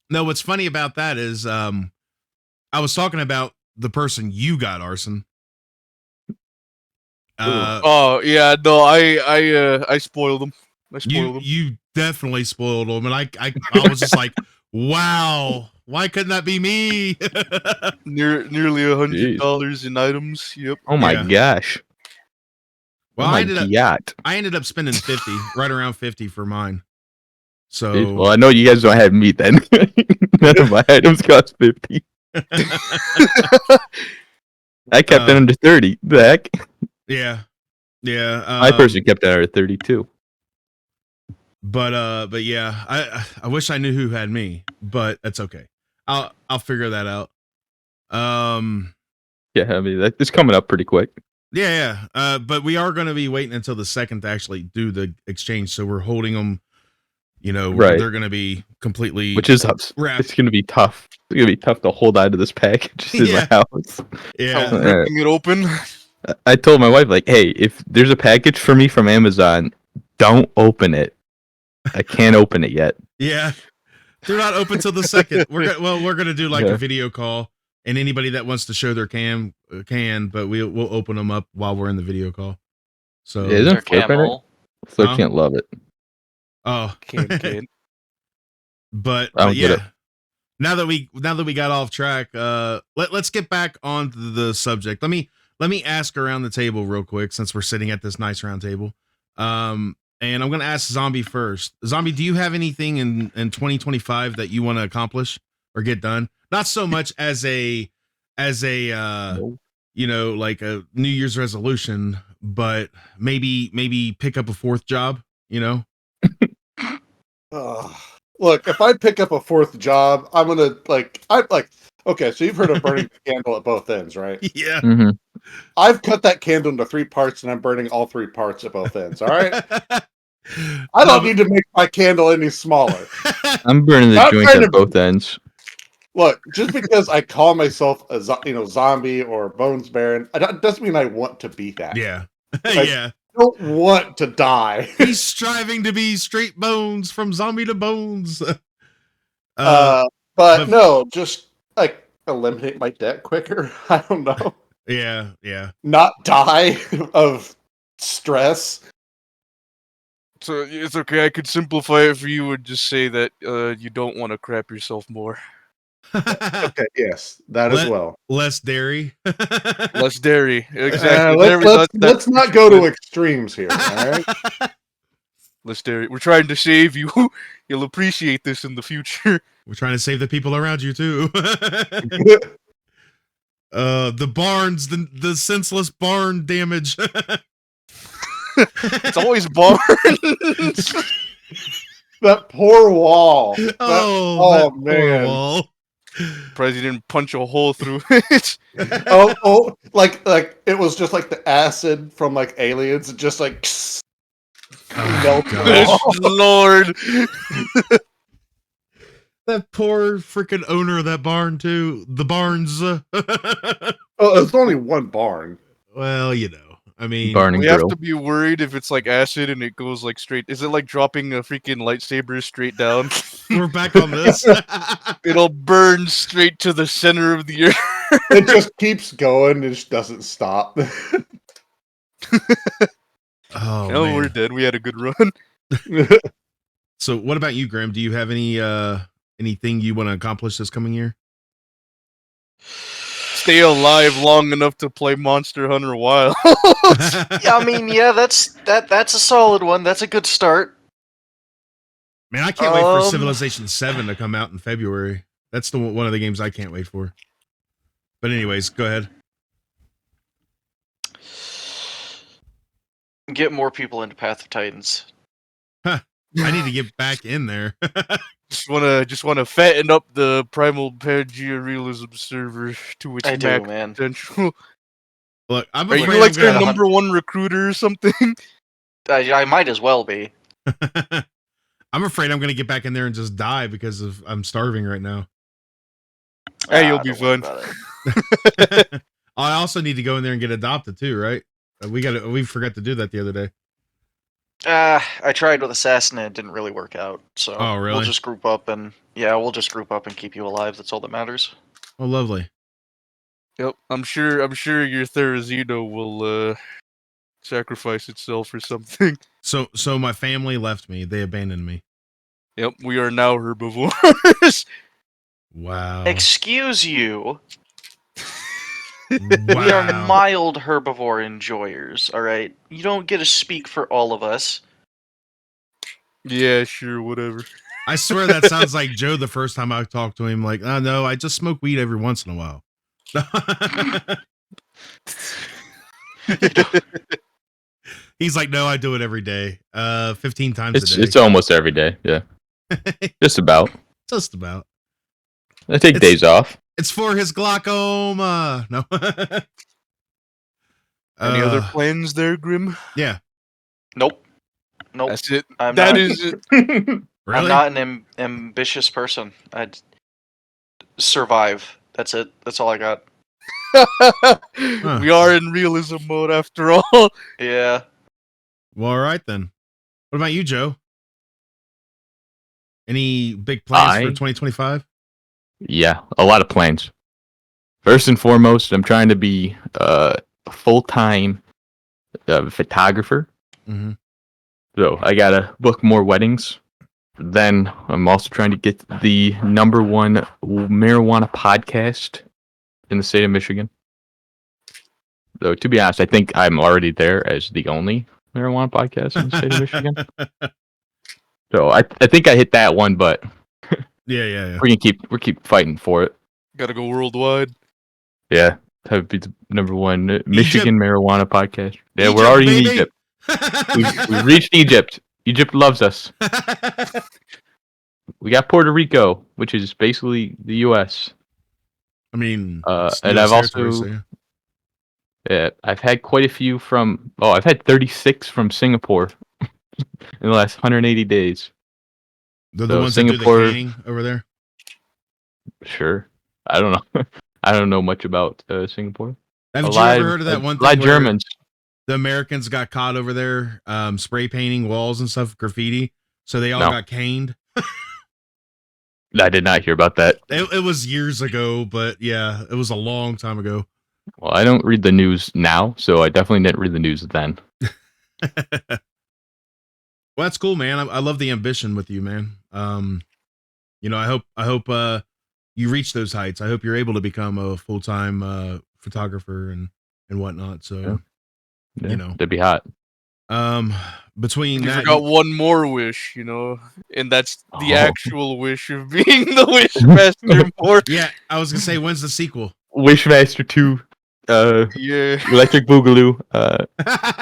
no, what's funny about that is I was talking about the person you got, Arson. oh yeah, no, I spoiled them. I spoiled them. You definitely spoiled them, and I was just like, wow, why couldn't that be me? Nearly $100 in items. Yep. Oh my Yeah. gosh. Well, oh my I god. ended up spending 50, right around 50 for mine. So Jeez, well, I know you guys don't have meat then. None of my items cost 50. I kept it under 30. The heck? yeah. My person kept it under 32. But yeah, I wish I knew who had me, but that's okay. I'll figure that out. Yeah, I mean, it's coming up pretty quick. Yeah. But we are going to be waiting until the 2nd to actually do the exchange, so we're holding them. Right. They're going to be completely Which is wrapped. it's going to be tough. It's going to be tough to hold on to this package in Yeah. my house. Yeah. Ripping it open. I told my wife, like, hey, if there's a package for me from Amazon, don't open it. I can't open it yet. Yeah. They're not open till the 2nd. We're gonna do like Yeah. a video call, and anybody that wants to show their cam can, but we'll open them up while we're in the video call. So Yeah, isn't Their Flip in it? camel. Flip Huh? can't love it. oh, Can't. but I don't get yeah. it. Now that we got off track, let's get back on to the subject. Let me ask around the table real quick, since we're sitting at this nice round table. And I'm gonna ask Zhombi first. Zhombi, do you have anything in 2025 that you want to accomplish or get done? Not so much as a No. like a New Year's resolution, but maybe pick up a 4th job. Look, if I pick up a 4th job, I'm gonna okay, so you've heard of burning the candle at both ends, right? Yeah. Mm-hmm. I've cut that candle into 3 parts and I'm burning all 3 parts at both ends, all right? I don't need to make my candle any smaller. I'm burning the Not joint trying at to- both ends. Look, just because I call myself a zombie or Bones Baron, it doesn't mean I want to be that. Yeah. Like- Yeah. I don't want to die. He's striving to be straight bones from zombie to bones. But but- no, just like eliminate my debt quicker. I don't know. yeah. Not die of stress. So it's okay. I could simplify it for you and just say that you don't want to crap yourself more. Okay, yes, that as well. Less dairy. Less dairy. Exactly. Let's not go to extremes here. All right. Less dairy. We're trying to save you. You'll appreciate this in the future. We're trying to save the people around you too. The barns, the senseless barn damage. It's always barns. That poor wall. Oh, that man. poor wall. Surprised you didn't punch a hole through it. Like it was just like the acid from like aliens. It just like Oh, melt God. the wall. Lord. That poor freaking owner of that barn too. The barns. Oh, it's only one barn. Well, you know, I mean, Barn and We have grill. to be worried if it's like acid and it goes like straight. Is it like dropping a freaking lightsaber straight down? we're back on this. It'll burn straight to the center of the earth. It just keeps going. It just doesn't stop. Oh No, we're man. dead. We had a good run. So, what about you, Graham? Do you have anything you want to accomplish this coming year? Stay alive long enough to play Monster Hunter Wild. Yeah, I mean, yeah, that's a solid one. That's a good start. Man, I can't wait for Um, Civilization 7 to come out in February. That's one of the games I can't wait for. But anyways, go ahead. Get more people into Path of Titans. I need to get back in there. just wanna fatten up the Primal Pangea Realism server to its I do, max man. potential. Look, I'm Are afraid you like I'm their gonna- number one recruiter or something? I might as well be. I'm afraid I'm going to get back in there and just die because I'm starving right now. Hey, you'll be don't worry fine. about it. I also need to go in there and get adopted too, right? We forgot to do that the other day. I tried with Assassin and it didn't really work out. So Oh, really? we'll just group up and keep you alive. That's all that matters. Oh, lovely. Yep, I'm sure your Therizino will sacrifice itself or something. So my family left me. They abandoned me. Yep, we are now herbivores. Wow. Excuse you. Wow. We are mild herbivore enjoyers. All right, you don't get to speak for all of us. Yeah, sure, whatever. I swear that sounds like Joe the first time I talked to him. Like, oh no, I just smoke weed every once in a while. He's like, no, I do it every day. 15 times a day. It's almost every day. Yeah, just about. Just about. I take It's- days off. It's for his glaucoma. No. Any other plans there, Grim? Yeah. Nope. That's it. I'm That not, is it. Really? I'm not an ambitious person. I'd survive. That's it. That's all I got. We are in realism mode after all. Yeah. Well, all right then. What about you, Joe? Any big plans for 2025? Yeah, a lot of plans. First and foremost, I'm trying to be a full-time photographer. Mm-hmm. So I gotta book more weddings. Then I'm also trying to get the number one marijuana podcast in the state of Michigan. Though to be honest, I think I'm already there as the only marijuana podcast in the state of Michigan. So I think I hit that one, but Yeah. we're keep fighting for it. Gotta go worldwide. Yeah, that would be the number one Michigan marijuana podcast. Yeah, Egypt, we're already baby! in Egypt. We've reached Egypt. Egypt loves us. We got Puerto Rico, which is basically the U.S. I mean, it's And US I've territory, also so yeah. yeah, I've had quite a few from. Oh, I've had 36 from Singapore in the last 180 days. They're so the ones that Singapore- do the canning over there. Sure, I don't know. I don't know much about Singapore. Haven't you ever heard of that one A lot thing of where Germans. the Americans got caught over there spray painting walls and stuff, graffiti, so they all No. got caned? I did not hear about that. It was years ago, but yeah, it was a long time ago. Well, I don't read the news now, so I definitely didn't read the news then. Well, that's cool, man. I love the ambition with you, man. I hope you reach those heights. I hope you're able to become a full-time photographer and whatnot. So, Yeah, you know, that'd be hot. between You that, forgot one more wish, and that's the Oh. actual wish of being the Wishmaster more. yeah, I was gonna say, when's the sequel? Wishmaster 2, Yeah. Electric Boogaloo. I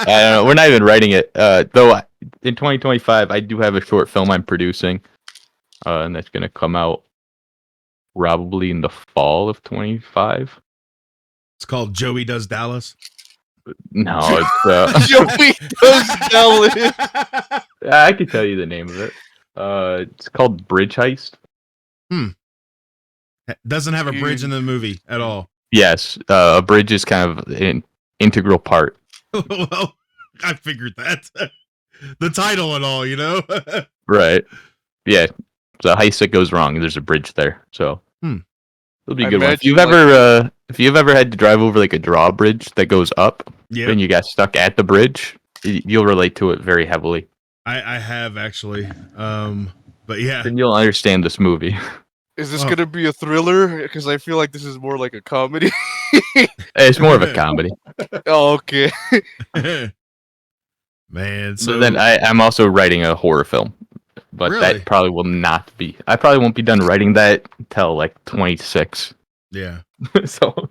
don't know. We're not even writing it. Though in 2025, I do have a short film I'm producing, and that's gonna come out probably in the fall of 25. It's called Joey Does Dallas. No, it's Joey does Dallas. I can tell you the name of it. It's called Bridge Heist. Doesn't have a bridge in the movie at all. Yes, a bridge is kind of integral part. Well, I figured that. The title and all, you know? Right. Yeah. So heist that goes wrong, there's a bridge there. So it'll be a I good one. If imagine, you've ever had to drive over like a drawbridge that goes up Yeah, and you got stuck at the bridge, you'll relate to it very heavily. I have actually. But yeah. Then you'll understand this movie. is this Oh. gonna be a thriller? Because I feel like this is more like a comedy. It's more of a comedy. Oh, okay. Man, So so then I'm also writing a horror film. But Really? that probably will not be. I probably won't be done writing that until like 26. yeah. So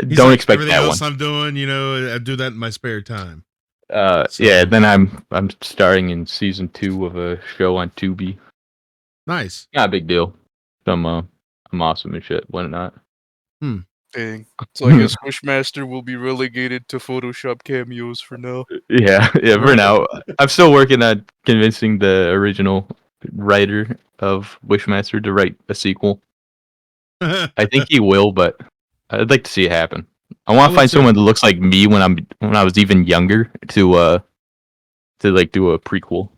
He's don't like, expect everything that else one. I'm doing, you know, I do that in my spare time. Yeah, then I'm starring in season 2 of a show on Tubi. Nice. Not a big deal. I'm awesome and shit. Why not? Dang. So I guess Wishmaster will be relegated to Photoshop cameos for now. Yeah, for now. I'm still working on convincing the original writer of Wishmaster to write a sequel. I think he will, but I'd like to see it happen. I want I to would find too. someone that looks like me when I was even younger to like do a prequel.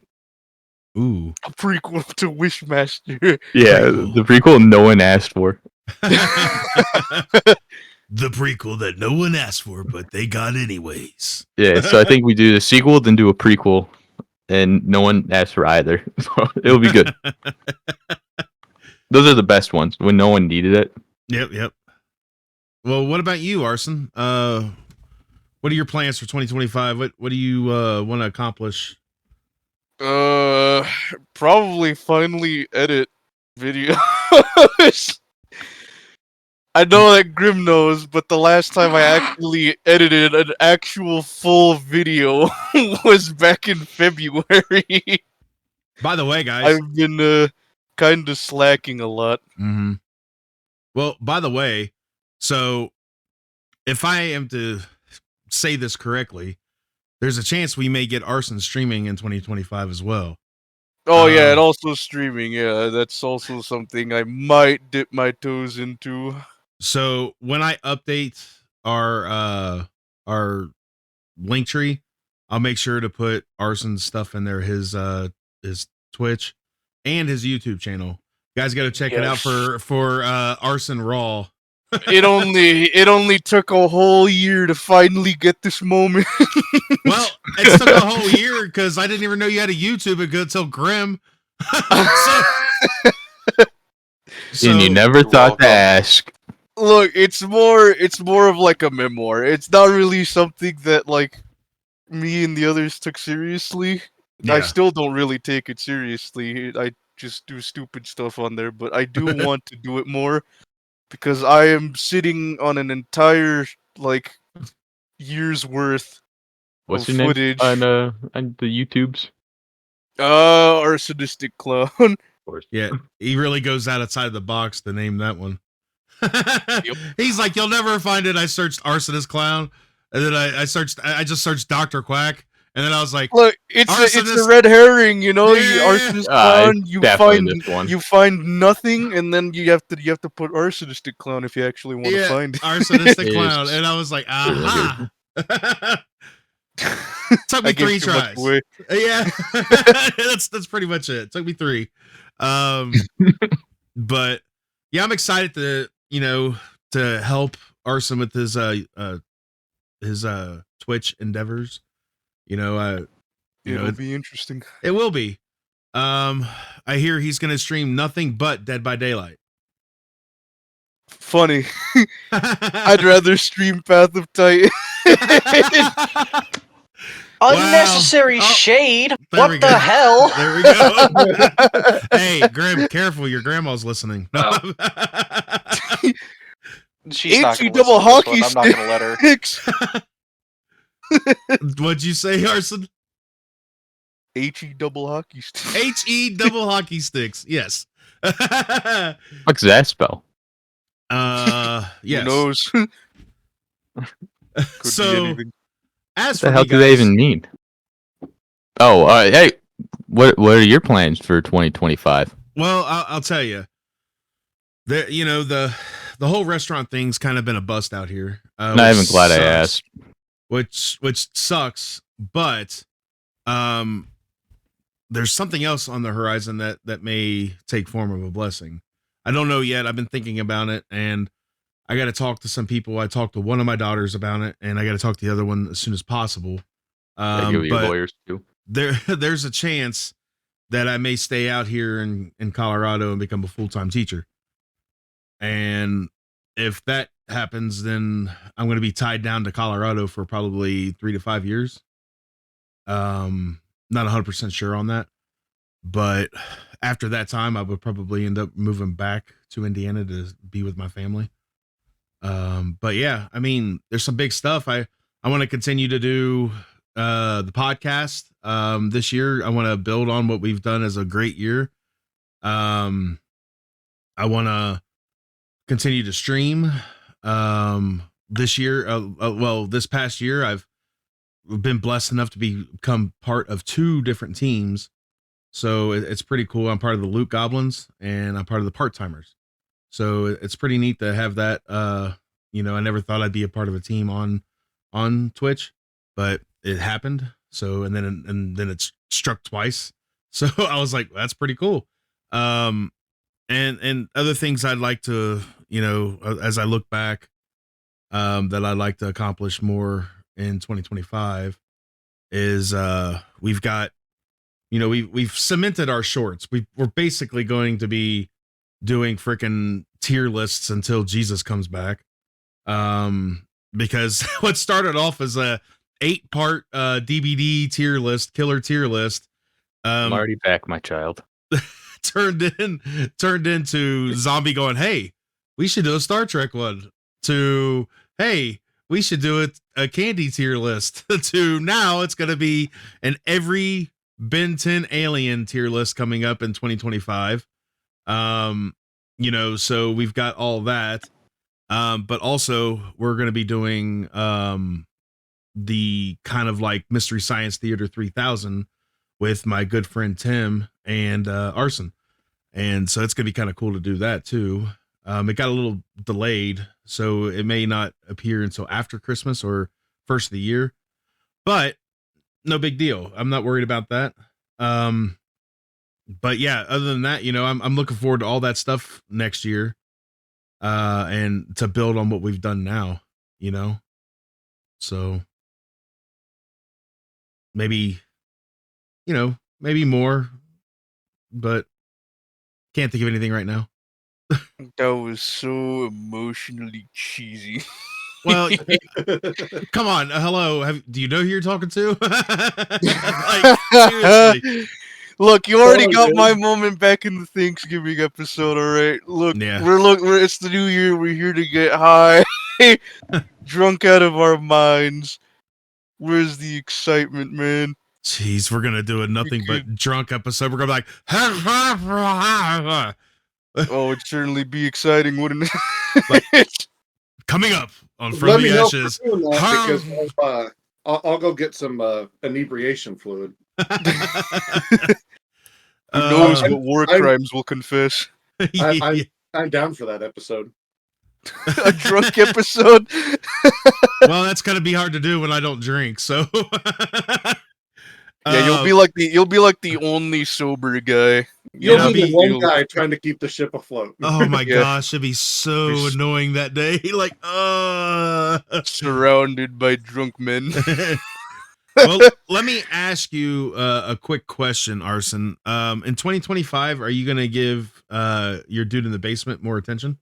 Ooh. A prequel to Wishmaster. Yeah, Prequel. the prequel no one asked for. The prequel that no one asked for, but they got anyways. Yeah, so I think we do the sequel, then do a prequel, and no one asked for either. So it'll be good. Those are the best ones when no one needed it. Yep. Well, what about you, Arson? What are your plans for 2025? What do you want to accomplish? Probably finally edit videos. I know that Grim knows, but the last time I actually edited an actual full video was back in February. By the way, guys. I've been kind of slacking a lot. Mm-hmm. Well, by the way, so if I am to say this correctly, there's a chance we may get Arson streaming in 2025 as well. Oh yeah, and also streaming. Yeah, that's also something I might dip my toes into. So when I update our link tree, I'll make sure to put Arson's stuff in there, his Twitch and his YouTube channel. You guys got to check it out for Arson Raw. It only took a whole year to finally get this moment. Well, it took a whole year because I didn't even know you had a YouTube until Grim. So And you never thought to ask. Look, it's more of like a memoir. It's not really something that like me and the others took seriously. I Yeah. still don't really take it seriously. I just do stupid stuff on there, but I do want to do it more because I am sitting on an entire like year's worth What's of your footage. name on the YouTubes? Arsonistic Clown. Of course. Yeah, he really goes outside of the box to name that one. He's like, you'll never find it. I searched Arsonist Clown, and then I just searched Dr. Quack, and then I was like, Look, it's a Arsonist- red herring, you know. Yeah. You Arsonist Ah, Clown, it's you definitely this one. find nothing, and then you have to put Arsonistic Clown if you actually want to find it. Arsonistic It Clown, is. and I was like, aha. Took me I gave 3 too much tries. away. Yeah, that's pretty much it. Took me 3. But yeah, I'm excited to help Arson with his Twitch endeavors. It'll be interesting. it will be. I hear he's gonna stream nothing but Dead by Daylight. Funny. I'd rather stream Path of Titan. Unnecessary Wow. Oh, shade. there we What the go. hell? There we go. Hey, Grim, careful, your grandma's listening. No. She's not HE gonna double listen to this hockey one. I'm not gonna let her. sticks. What'd you say, Arson? HE double hockey sticks. HE double hockey sticks. Yes. What's that spell? Yes. Who knows? Could be So, anything. as What for the hell me, do they guys, even mean? Oh, hey, what are your plans for 2025? well, I'll tell you. The whole restaurant thing's kind of been a bust out here. I'm not even glad I sucks. asked. which sucks. But there's something else on the horizon that may take form of a blessing. I don't know yet. I've been thinking about it, and I got to talk to some people. I talked to one of my daughters about it, and I got to talk to the other one as soon as possible. Give your But lawyers too. there's a chance that I may stay out here in Colorado and become a full-time teacher. And if that happens, then I'm going to be tied down to Colorado for probably 3 to 5 years. Not 100% sure on that, but after that time, I would probably end up moving back to Indiana to be with my family. But yeah, I mean, there's some big stuff. I want to continue to do the podcast. This year, I want to build on what we've done as a great year. I want to continue to stream. This year, this past year, I've been blessed enough to become part of 2 different teams. So it's pretty cool. I'm part of the Loot Goblins and I'm part of the Part-Timers. So it's pretty neat to have that. I never thought I'd be a part of a team on Twitch, but it happened. So, and then it struck twice. So I was like, that's pretty cool. And other things I'd like to, as I look back, that I'd like to accomplish more in 2025 is we've got, we've cemented our shorts. We're basically going to be doing freaking tier lists until Jesus comes back. Because what started off as a 8-part DBD tier list, killer tier list, I'm already back, my child. turned into Zombie going, hey, we should do a Star Trek one, to hey, we should do a candy tier list, to now it's going to be an every Ben 10 alien tier list coming up in 2025. So we've got all that. But also we're going to be doing the kind of like Mystery Science Theater 3000 with my good friend Tim and Arson. And so it's going to be kind of cool to do that too. It got a little delayed, so it may not appear until after Christmas or first of the year, but no big deal. I'm not worried about that. But yeah, other than that, I'm looking forward to all that stuff next year, and to build on what we've done now, so maybe more, but can't think of anything right now. That was so emotionally cheesy. Well, come on. Hello. Do you know who you're talking to? Seriously. Look, you already got my moment back in the Thanksgiving episode, all right? Look, Yeah. It's the new year. We're here to get high, drunk out of our minds. Where's the excitement, man? Jeez, we're gonna do a nothing but drunk episode. We're gonna be like, oh, it'd certainly be exciting, wouldn't it? Coming up on From Let the me know Ashes. for doing that, because I'll go get some inebriation fluid. Who knows what war crimes will confess? I'm down for that episode. A drunk episode. Well, that's gonna be hard to do when I don't drink. So yeah, you'll be like the only sober guy. You'll be the one guy trying to keep the ship afloat. Oh my gosh, it'd be so annoying that day. Like, surrounded by drunk men. Well, let me ask you a quick question, Arson. In 2025, are you gonna give your dude in the basement more attention?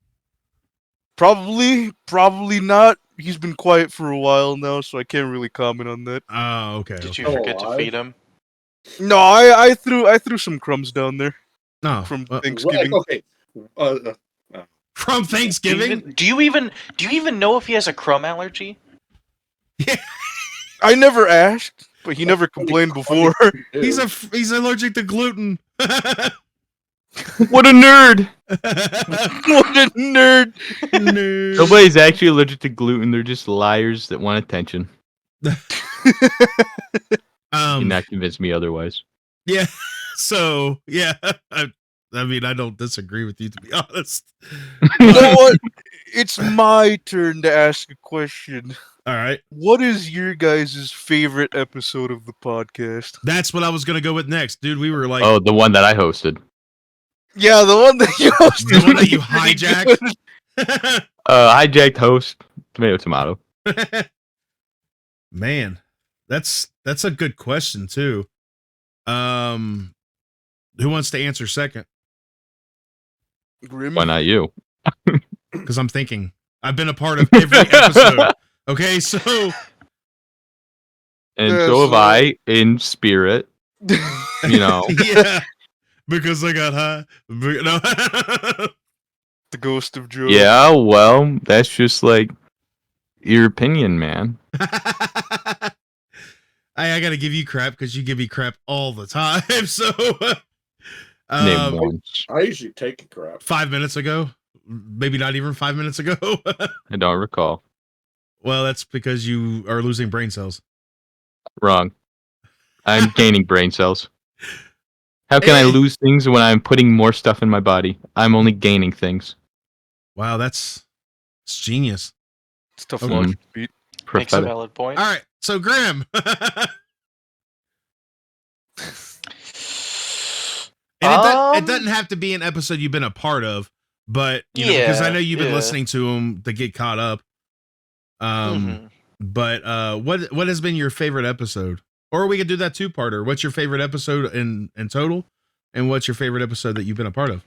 Probably not. He's been quiet for a while now, so I can't really comment on that. Oh, okay. Did you forget to feed him? No, I threw some crumbs down there. No, from Thanksgiving. Okay. From Thanksgiving? Do you even know if he has a crumb allergy? Yeah. I never asked, but he never complained before. He's allergic to gluten. What a nerd! What a nerd! Nobody's actually allergic to gluten. They're just liars that want attention. You're not convince me otherwise. Yeah. So yeah, I mean, I don't disagree with you, to be honest. You know what? It's my turn to ask a question. All right. What is your guys' favorite episode of the podcast? That's what I was going to go with next, dude. We were like, Oh, the one that I hosted. Yeah, the one that you hosted. the one that you was pretty hijacked. good. Hijacked host. Tomato. Man, that's a good question too. Who wants to answer second? Grim. Why not you? Because I'm thinking. I've been a part of every episode. Okay, so And Yeah, so have so- I in spirit. You know. yeah, because I got high. No. The ghost of Joe. Yeah, well, that's just like your opinion, man. I gotta give you crap because you give me crap all the time. So, Name one. I usually take a crap. 5 minutes ago, maybe not even 5 minutes ago. I don't recall. Well, that's because you are losing brain cells. Wrong. I'm gaining brain cells. How can I Hey. lose things when I'm putting more stuff in my body? I'm only gaining things. Wow, it's genius. It's tough Okay. logic to beat. Makes a Prophetic. valid point. All right, so Graham. And it doesn't have to be an episode you've been a part of, but you know, because I know you've been yeah. listening to them to get caught up. Mhm. But what has been your favorite episode? Or we could do that two-parter. What's your favorite episode in total? And what's your favorite episode that you've been a part of?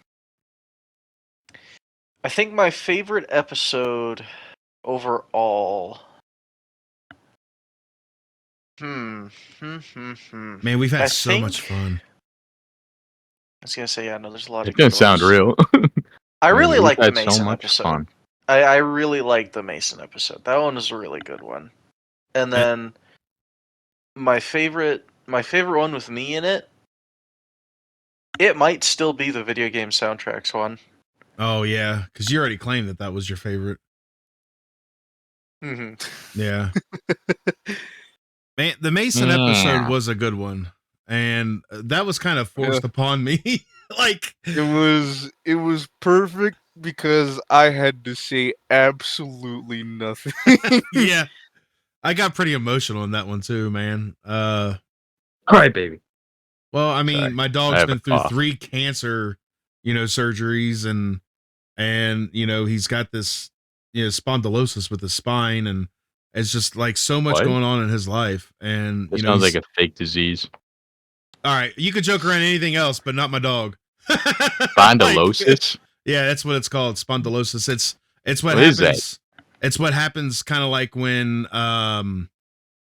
I think my favorite episode overall. Man, we've had I so much think- fun. I was gonna say, yeah, no, there's a lot It of good doesn't sound ones. real. I really We've like the had Mason so much episode. fun. I really like the Mason episode. That one was a really good one. And then my favorite one with me in it, it might still be the video game soundtracks one. Oh yeah, because you already claimed that was your favorite. Mm-hmm. Yeah. Man, the Mason Yeah. episode was a good one. And that was kind of forced upon me. Like, It was perfect because I had to say absolutely nothing. yeah. I got pretty emotional in that one too, man. All right, baby. Well, I mean, Sorry. my I dog's have been a through cough. 3 cancer, surgeries and he's got this spondylosis with his spine, and it's just like so much What? going on in his life. And That sounds like a fake disease. all right, you could joke around anything else, but not my dog. Spondylosis? Yeah, that's what it's called, spondylosis. It's what What is happens. It's what happens kind of like when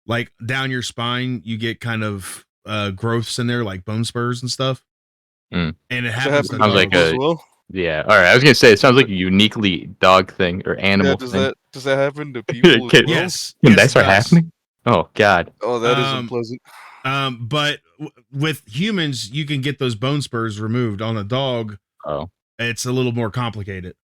like down your spine you get kind of growths in there like bone spurs and stuff. Mm. And it Does that happens happen to Sounds to like people dogs. as a- well? Yeah. All right. I was gonna say it sounds like a uniquely dog thing or animal Yeah, thing. does that happen to people as Kid- well? Yes. Can yes, that it start does. happening? Oh God. Oh, that is Um, unpleasant. But with humans you can get those bone spurs removed. On a dog Oh. it's a little more complicated.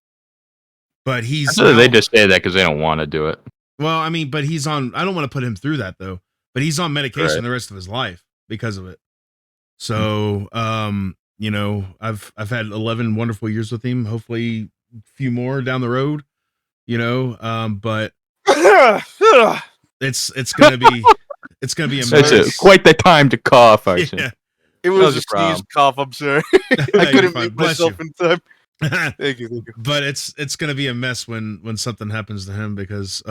But he's So they now- just say that because they don't want to do it. well, I mean, but he's on. I don't want to put him through that though. But he's on medication Right. the rest of his life because of it. So, I've had 11 wonderful years with him. Hopefully, a few more down the road. But it's gonna be a That's mess. quite the time to cough, Arson. Yeah. It was was a a sneeze problem. cough. I'm sorry. No, I you're couldn't fine. mute Bless myself you. in time. Thank you. But it's gonna be a mess when something happens to him because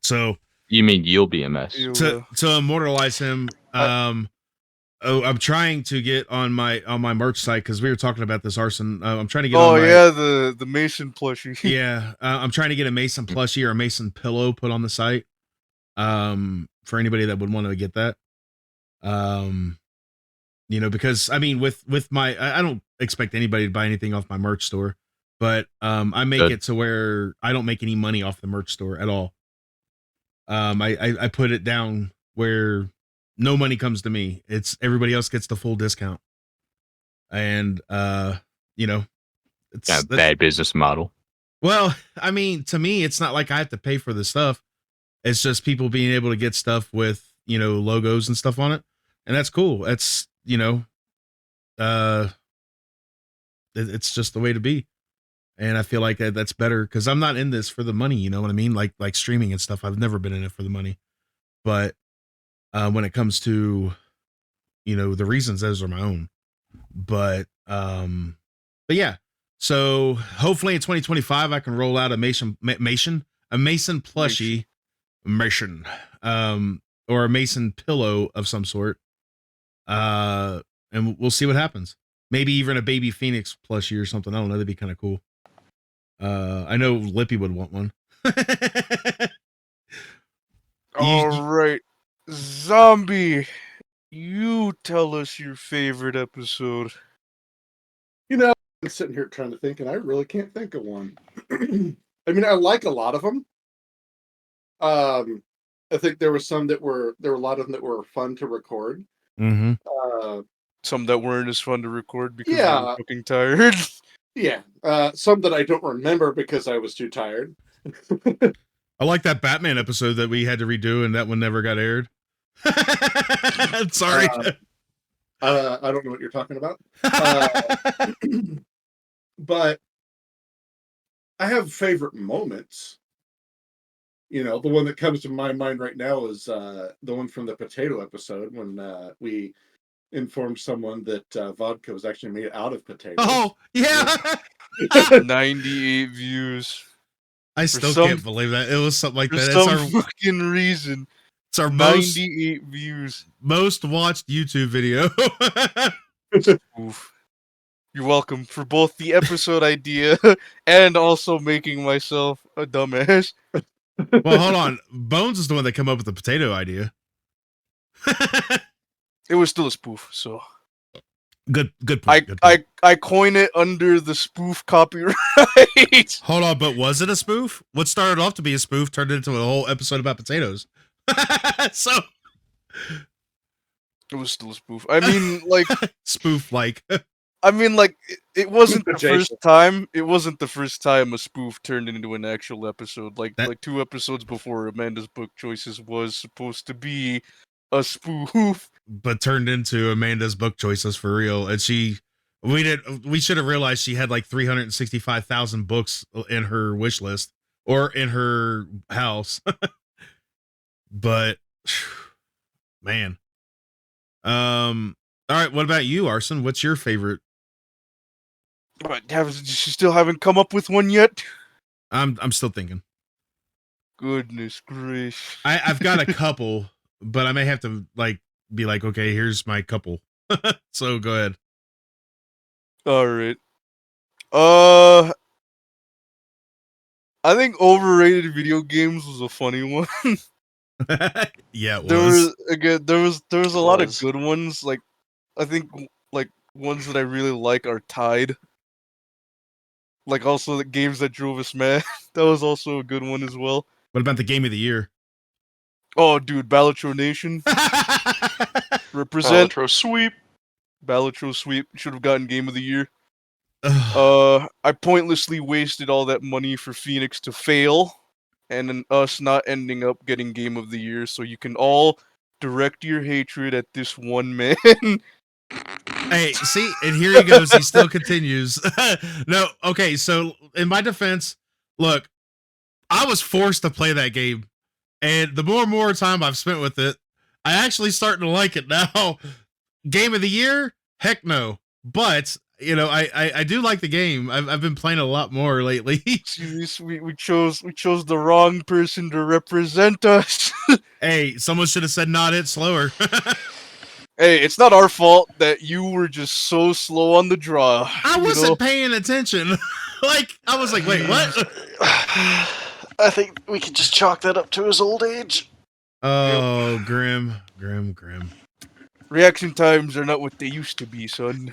so You mean you'll be a mess? You, to immortalize him I'm trying to get on my merch site because we were talking about this, Arson. I'm trying to get oh on my, yeah, the Mason plushie. yeah I'm trying to get a Mason plushie or a Mason pillow put on the site for anybody that would want to get that because I mean with my I don't expect anybody to buy anything off my merch store, but I make Good. it to where I don't make any money off the merch store at all. I put it down where no money comes to me. It's everybody else gets the full discount. And it's Yeah, that's- bad business model. well, I mean, to me, it's not like I have to pay for the stuff. It's just people being able to get stuff with, logos and stuff on it. And that's cool. That's, it's just the way to be. And I feel like that's better because I'm not in this for the money. You know what I mean? Like streaming and stuff. I've never been in it for the money. But when it comes to, the reasons, those are my own. But yeah. So hopefully in 2025 I can roll out a Mason plushie, Mason, or a Mason pillow of some sort. And we'll see what happens. Maybe even a baby Phoenix plushie or something. I don't know. That'd be kind of cool. I know Lippy would want one. All right, Zombie, you tell us your favorite episode. I'm sitting here trying to think, and I really can't think of one. I mean, I like a lot of them. I think there were a lot of them that were fun to record. Mm-hmm. Some that weren't as fun to record because we Yeah. were fucking tired. Yeah. Some that I don't remember because I was too tired. I like that Batman episode that we had to redo, and that one never got aired. Sorry. I don't know what you're talking about. But I have favorite moments. The one that comes to my mind right now is the one from the potato episode when we informed someone that vodka was actually made out of potatoes. Oh, yeah. 98 views. I still can't believe that. It was something like For that. some fucking reason. It's our 98 views. most watched YouTube video. Oof. You're welcome for both the episode idea and also making myself a dumbass. Well, hold on. Bones is the one that came up with the potato idea. It was still a spoof, so Good point. Good point. I coin it under the spoof copyright. Hold on, but was it a spoof? What started off to be a spoof turned into a whole episode about potatoes. So it was still a spoof. I mean, like spoof like. I mean, like it wasn't the Jason. first time. It wasn't the first time a spoof turned into an actual episode. Like 2 episodes before, Amanda's Book Choices was supposed to be a spoof, but turned into Amanda's Book Choices for real. And we should have realized she had like 365,000 books in her wish list or in her house. But man, all right. What about you, Arson? What's your favorite? but you still haven't come up with one yet. I'm still thinking. Goodness gracious! I've got a couple, but I may have to be like, okay, here's my couple. So go ahead. All right. I think overrated video games was a funny one. Yeah, it There was a lot of Was. good ones. Like, I think like ones that I really like are tied. Like also the games that drove us mad. That was also a good one as well. What about the game of the year? Oh, dude, Balatro Nation represent. Retro sweep. Balatro Sweep should have gotten Game of the Year. Ugh. I pointlessly wasted all that money for Phoenix to fail, and then us not ending up getting Game of the Year. So you can all direct your hatred at this one man. Hey, see, and here he goes. He still continues. No, okay. So in my defense, look, I was forced to play that game, and the more and more time I've spent with it, I actually starting to like it now. Game of the year? Heck no. But I do like the game. I've been playing a lot more lately. we chose the wrong person to represent us. Hey, someone should have said not it slower. Hey, it's not our fault that you were just so slow on the draw. I wasn't paying attention. I was like, wait, what? I think we could just chalk that up to his old age. Oh, grim. Reaction times are not what they used to be, son.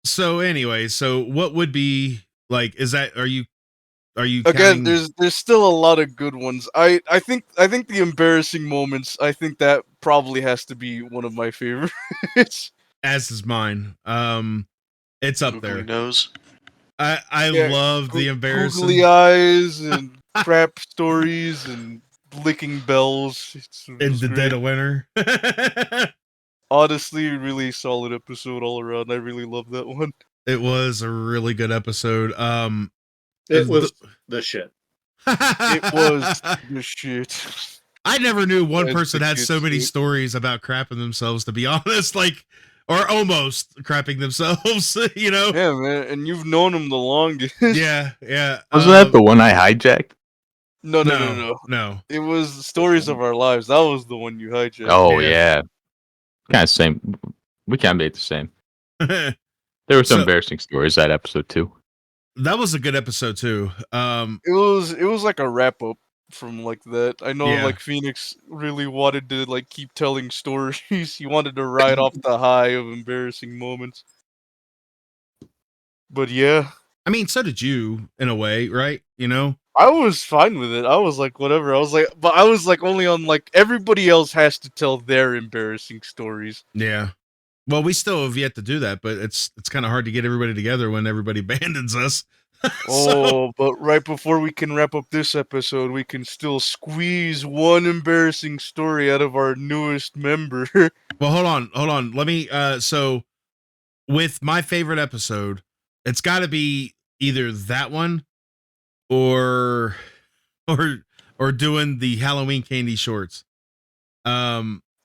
So anyway, what would be are you Again, counting... there's still a lot of good ones. I think the embarrassing moments, I think that probably has to be one of my favorites. As is mine. It's up Googly there. nose. I love the embarrassing Googly eyes and crap stories and licking bells. in the dead of winter. Honestly, really solid episode all around. I really love that one. It was a really good episode. It was the shit. It was the shit. I never knew one As person the had so kids many say. stories about crapping themselves, to be honest, like, or almost crapping themselves, you know? Yeah, man, and you've known him the longest. Yeah. Wasn't that the one I hijacked? No. It was Stories of Our Lives. That was the one you hijacked. Oh Yeah. yeah, kind of same. We can't be the same. That There were some So- embarrassing stories that episode too. was a good episode too. It was like a wrap up from like that. I know Yeah. like Phoenix really wanted to like keep telling stories. He wanted to ride off the high of embarrassing moments. But yeah, I mean, so did you in a way, right? You know? I was fine with it. I was like whatever. But I was like only on like everybody else has to tell their embarrassing stories. Yeah. Well, we still have yet to do that, but it's kind of hard to get everybody together when everybody abandons us. Oh, but right before we can wrap up this episode, we can still squeeze one embarrassing story out of our newest member. Well, hold on. Let me so with my favorite episode, it's got to be either that one or or doing the Halloween candy shorts.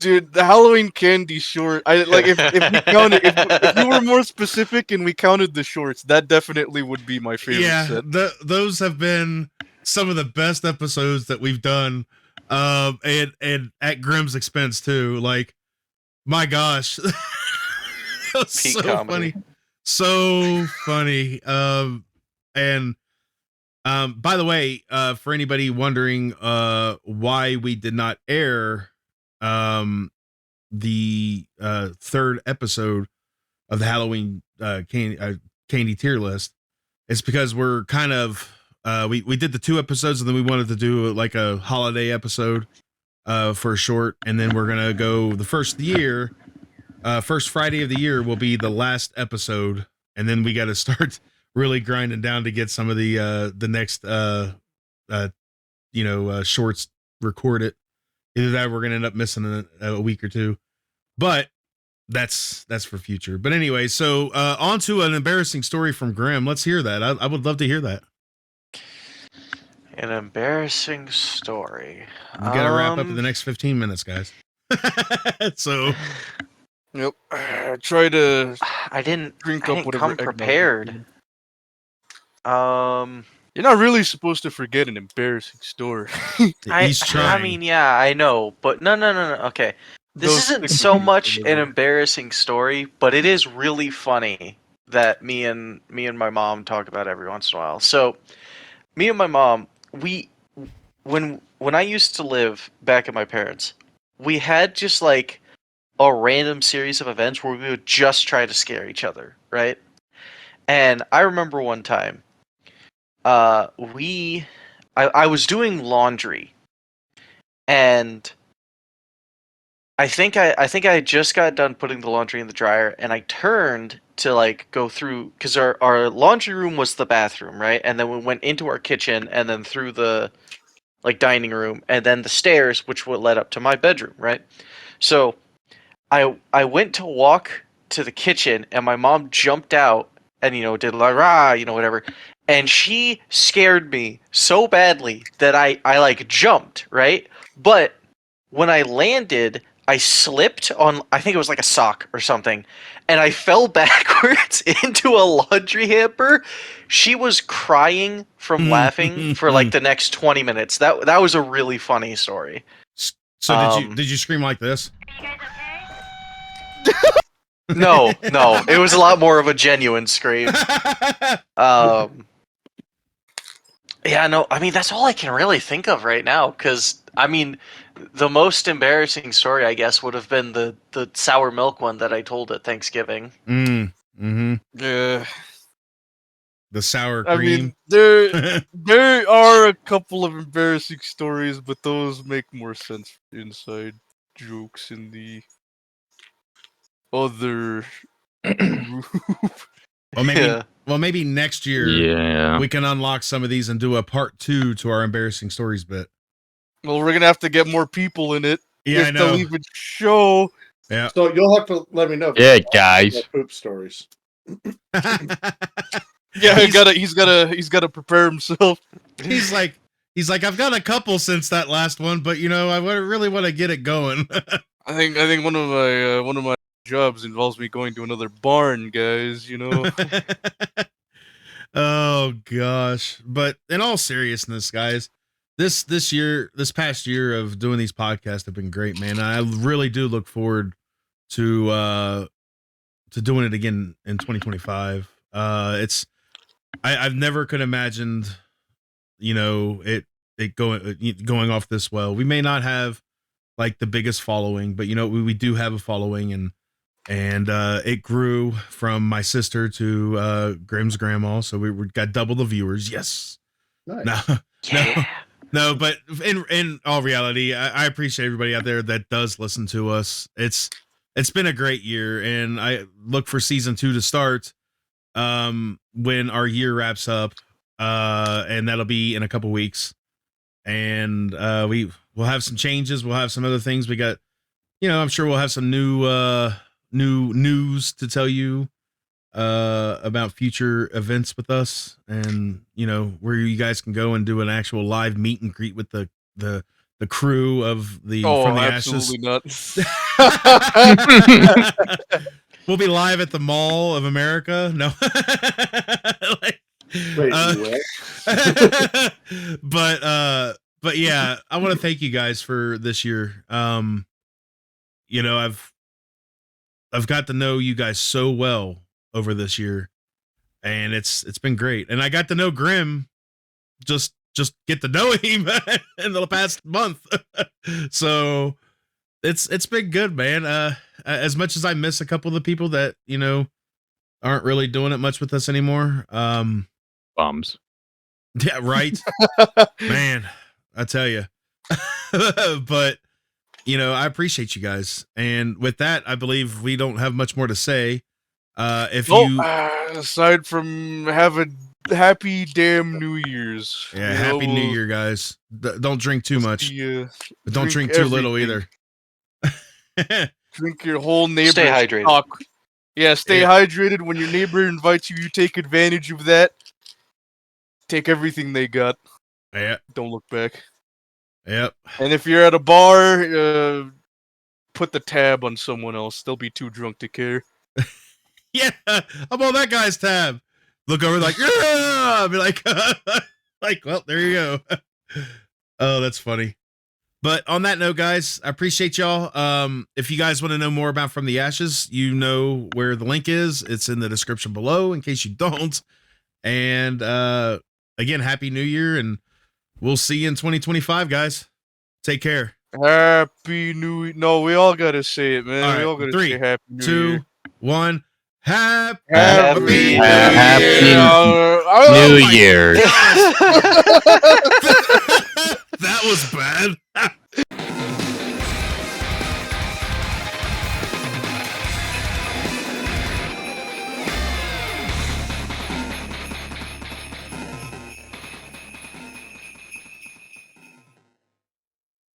Dude, the Halloween candy short. I like if we counted if you were more specific and we counted the shorts, that definitely would be my favorite yeah, set. those have been some of the best episodes that we've done. And at Grimm's expense too. Like, my gosh. That was Peak so comedy. so funny. And by the way, for anybody wondering why we did not air the third episode of the Halloween candy tier list, it's because we're kind of we did the 2 episodes and then we wanted to do like a holiday episode for a short, and then we're gonna go the first Friday of the year will be the last episode, and then we got to start really grinding down to get some of the next shorts recorded. Either that or we're gonna end up missing a week or two, but that's for future. But anyway, so on to an embarrassing story from Grimm. Let's hear that. I would love to hear that. An embarrassing story. We gotta wrap up in the next 15 minutes, guys. So Yep. Try to I didn't drink I up didn't whatever come eggnog you prepared. can. You're not really supposed to forget an embarrassing story. he's trying. I mean, yeah, I know, but no. Okay, this Those isn't stick so with you much an forever. embarrassing story, but it is really funny that me and my mom talk about every once in a while. So, me and my mom, when I used to live back at my parents', we had just like a random series of events where we would just try to scare each other, right? And I remember one time, I was doing laundry, and I think I just got done putting the laundry in the dryer, and I turned to like go through, because our laundry room was the bathroom, right? And then we went into our kitchen, and then through the like dining room, and then the stairs, which would led up to my bedroom, right? So I went to walk to the kitchen, and my mom jumped out and did like rah, whatever, and she scared me so badly that I like jumped, right? But when I landed, I slipped on, I think it was like a sock or something, and I fell backwards into a laundry hamper. She was crying from laughing for like the next 20 minutes. That was a really funny story. So did you scream like this? No, it was a lot more of a genuine scream. Yeah, no, I mean, that's all I can really think of right now, because, I mean, the most embarrassing story, I guess, would have been the sour milk one that I told at Thanksgiving. Yeah. The sour I cream. mean, there are a couple of embarrassing stories, but those make more sense for inside jokes in the other group. Well, maybe next year Yeah. we can unlock some of these and do a part 2 to our embarrassing stories bit. Well, we're gonna have to get more people in it Yeah, I if know. they'll even show. Yeah. So you'll have to let me know. Yeah, guys. Poop stories. Yeah, he's gotta prepare himself. He's like, I've got a couple since that last one, but I really want to get it going. I think one of my jobs involves me going to another barn, guys. Oh gosh. But in all seriousness, guys, this past year of doing these podcasts have been great, man. I really do look forward to doing it again in 2025. I've never could imagined, it going off this well. We may not have like the biggest following, but we do have a following, and it grew from my sister to Grimm's grandma, so we got double the viewers. Yes. Nice. No, but in all reality, I appreciate everybody out there that does listen to us. It's been a great year, and I look for season 2 to start when our year wraps up, and that'll be in a couple weeks. And we'll have some changes. We'll have some other things. We got, I'm sure we'll have some new news to tell you about future events with us, and where you guys can go and do an actual live meet and greet with the crew of the from the absolutely Ashes. not. We'll be live at the Mall of America. No. Wait, but yeah, I want to thank you guys for this year. I've got to know you guys so well over this year, and it's been great. And I got to know Grim, just get to know him in the past month. So it's been good, man. As much as I miss a couple of the people that aren't really doing it much with us anymore. Bums. Yeah, right. Man, I tell you. But I appreciate you guys, and with that, I believe we don't have much more to say. Aside from have a happy damn New Year's. Happy New Year, guys. Don't drink too much, but don't drink too little either. Drink your whole neighbor's Stay hydrated. stock. Yeah, stay hydrated. When your neighbor invites you, you take advantage of that. Take everything they got. Yeah. Don't look back. Yep. And if you're at a bar, put the tab on someone else. They'll be too drunk to care. Yeah, I'm on that guy's tab. Look over like, yeah! I'll be like, well, there you go. Oh, that's funny. But on that note, guys, I appreciate y'all. If you guys want to know more about From the Ashes, you know where the link is. It's in the description below in case you don't. And again, Happy New Year, and we'll see you in 2025, guys. Take care. Happy New Year. No, we all gotta say it, man. All right, we all gotta 3, say Happy New 2, Year. 1. Happy Happy New Year.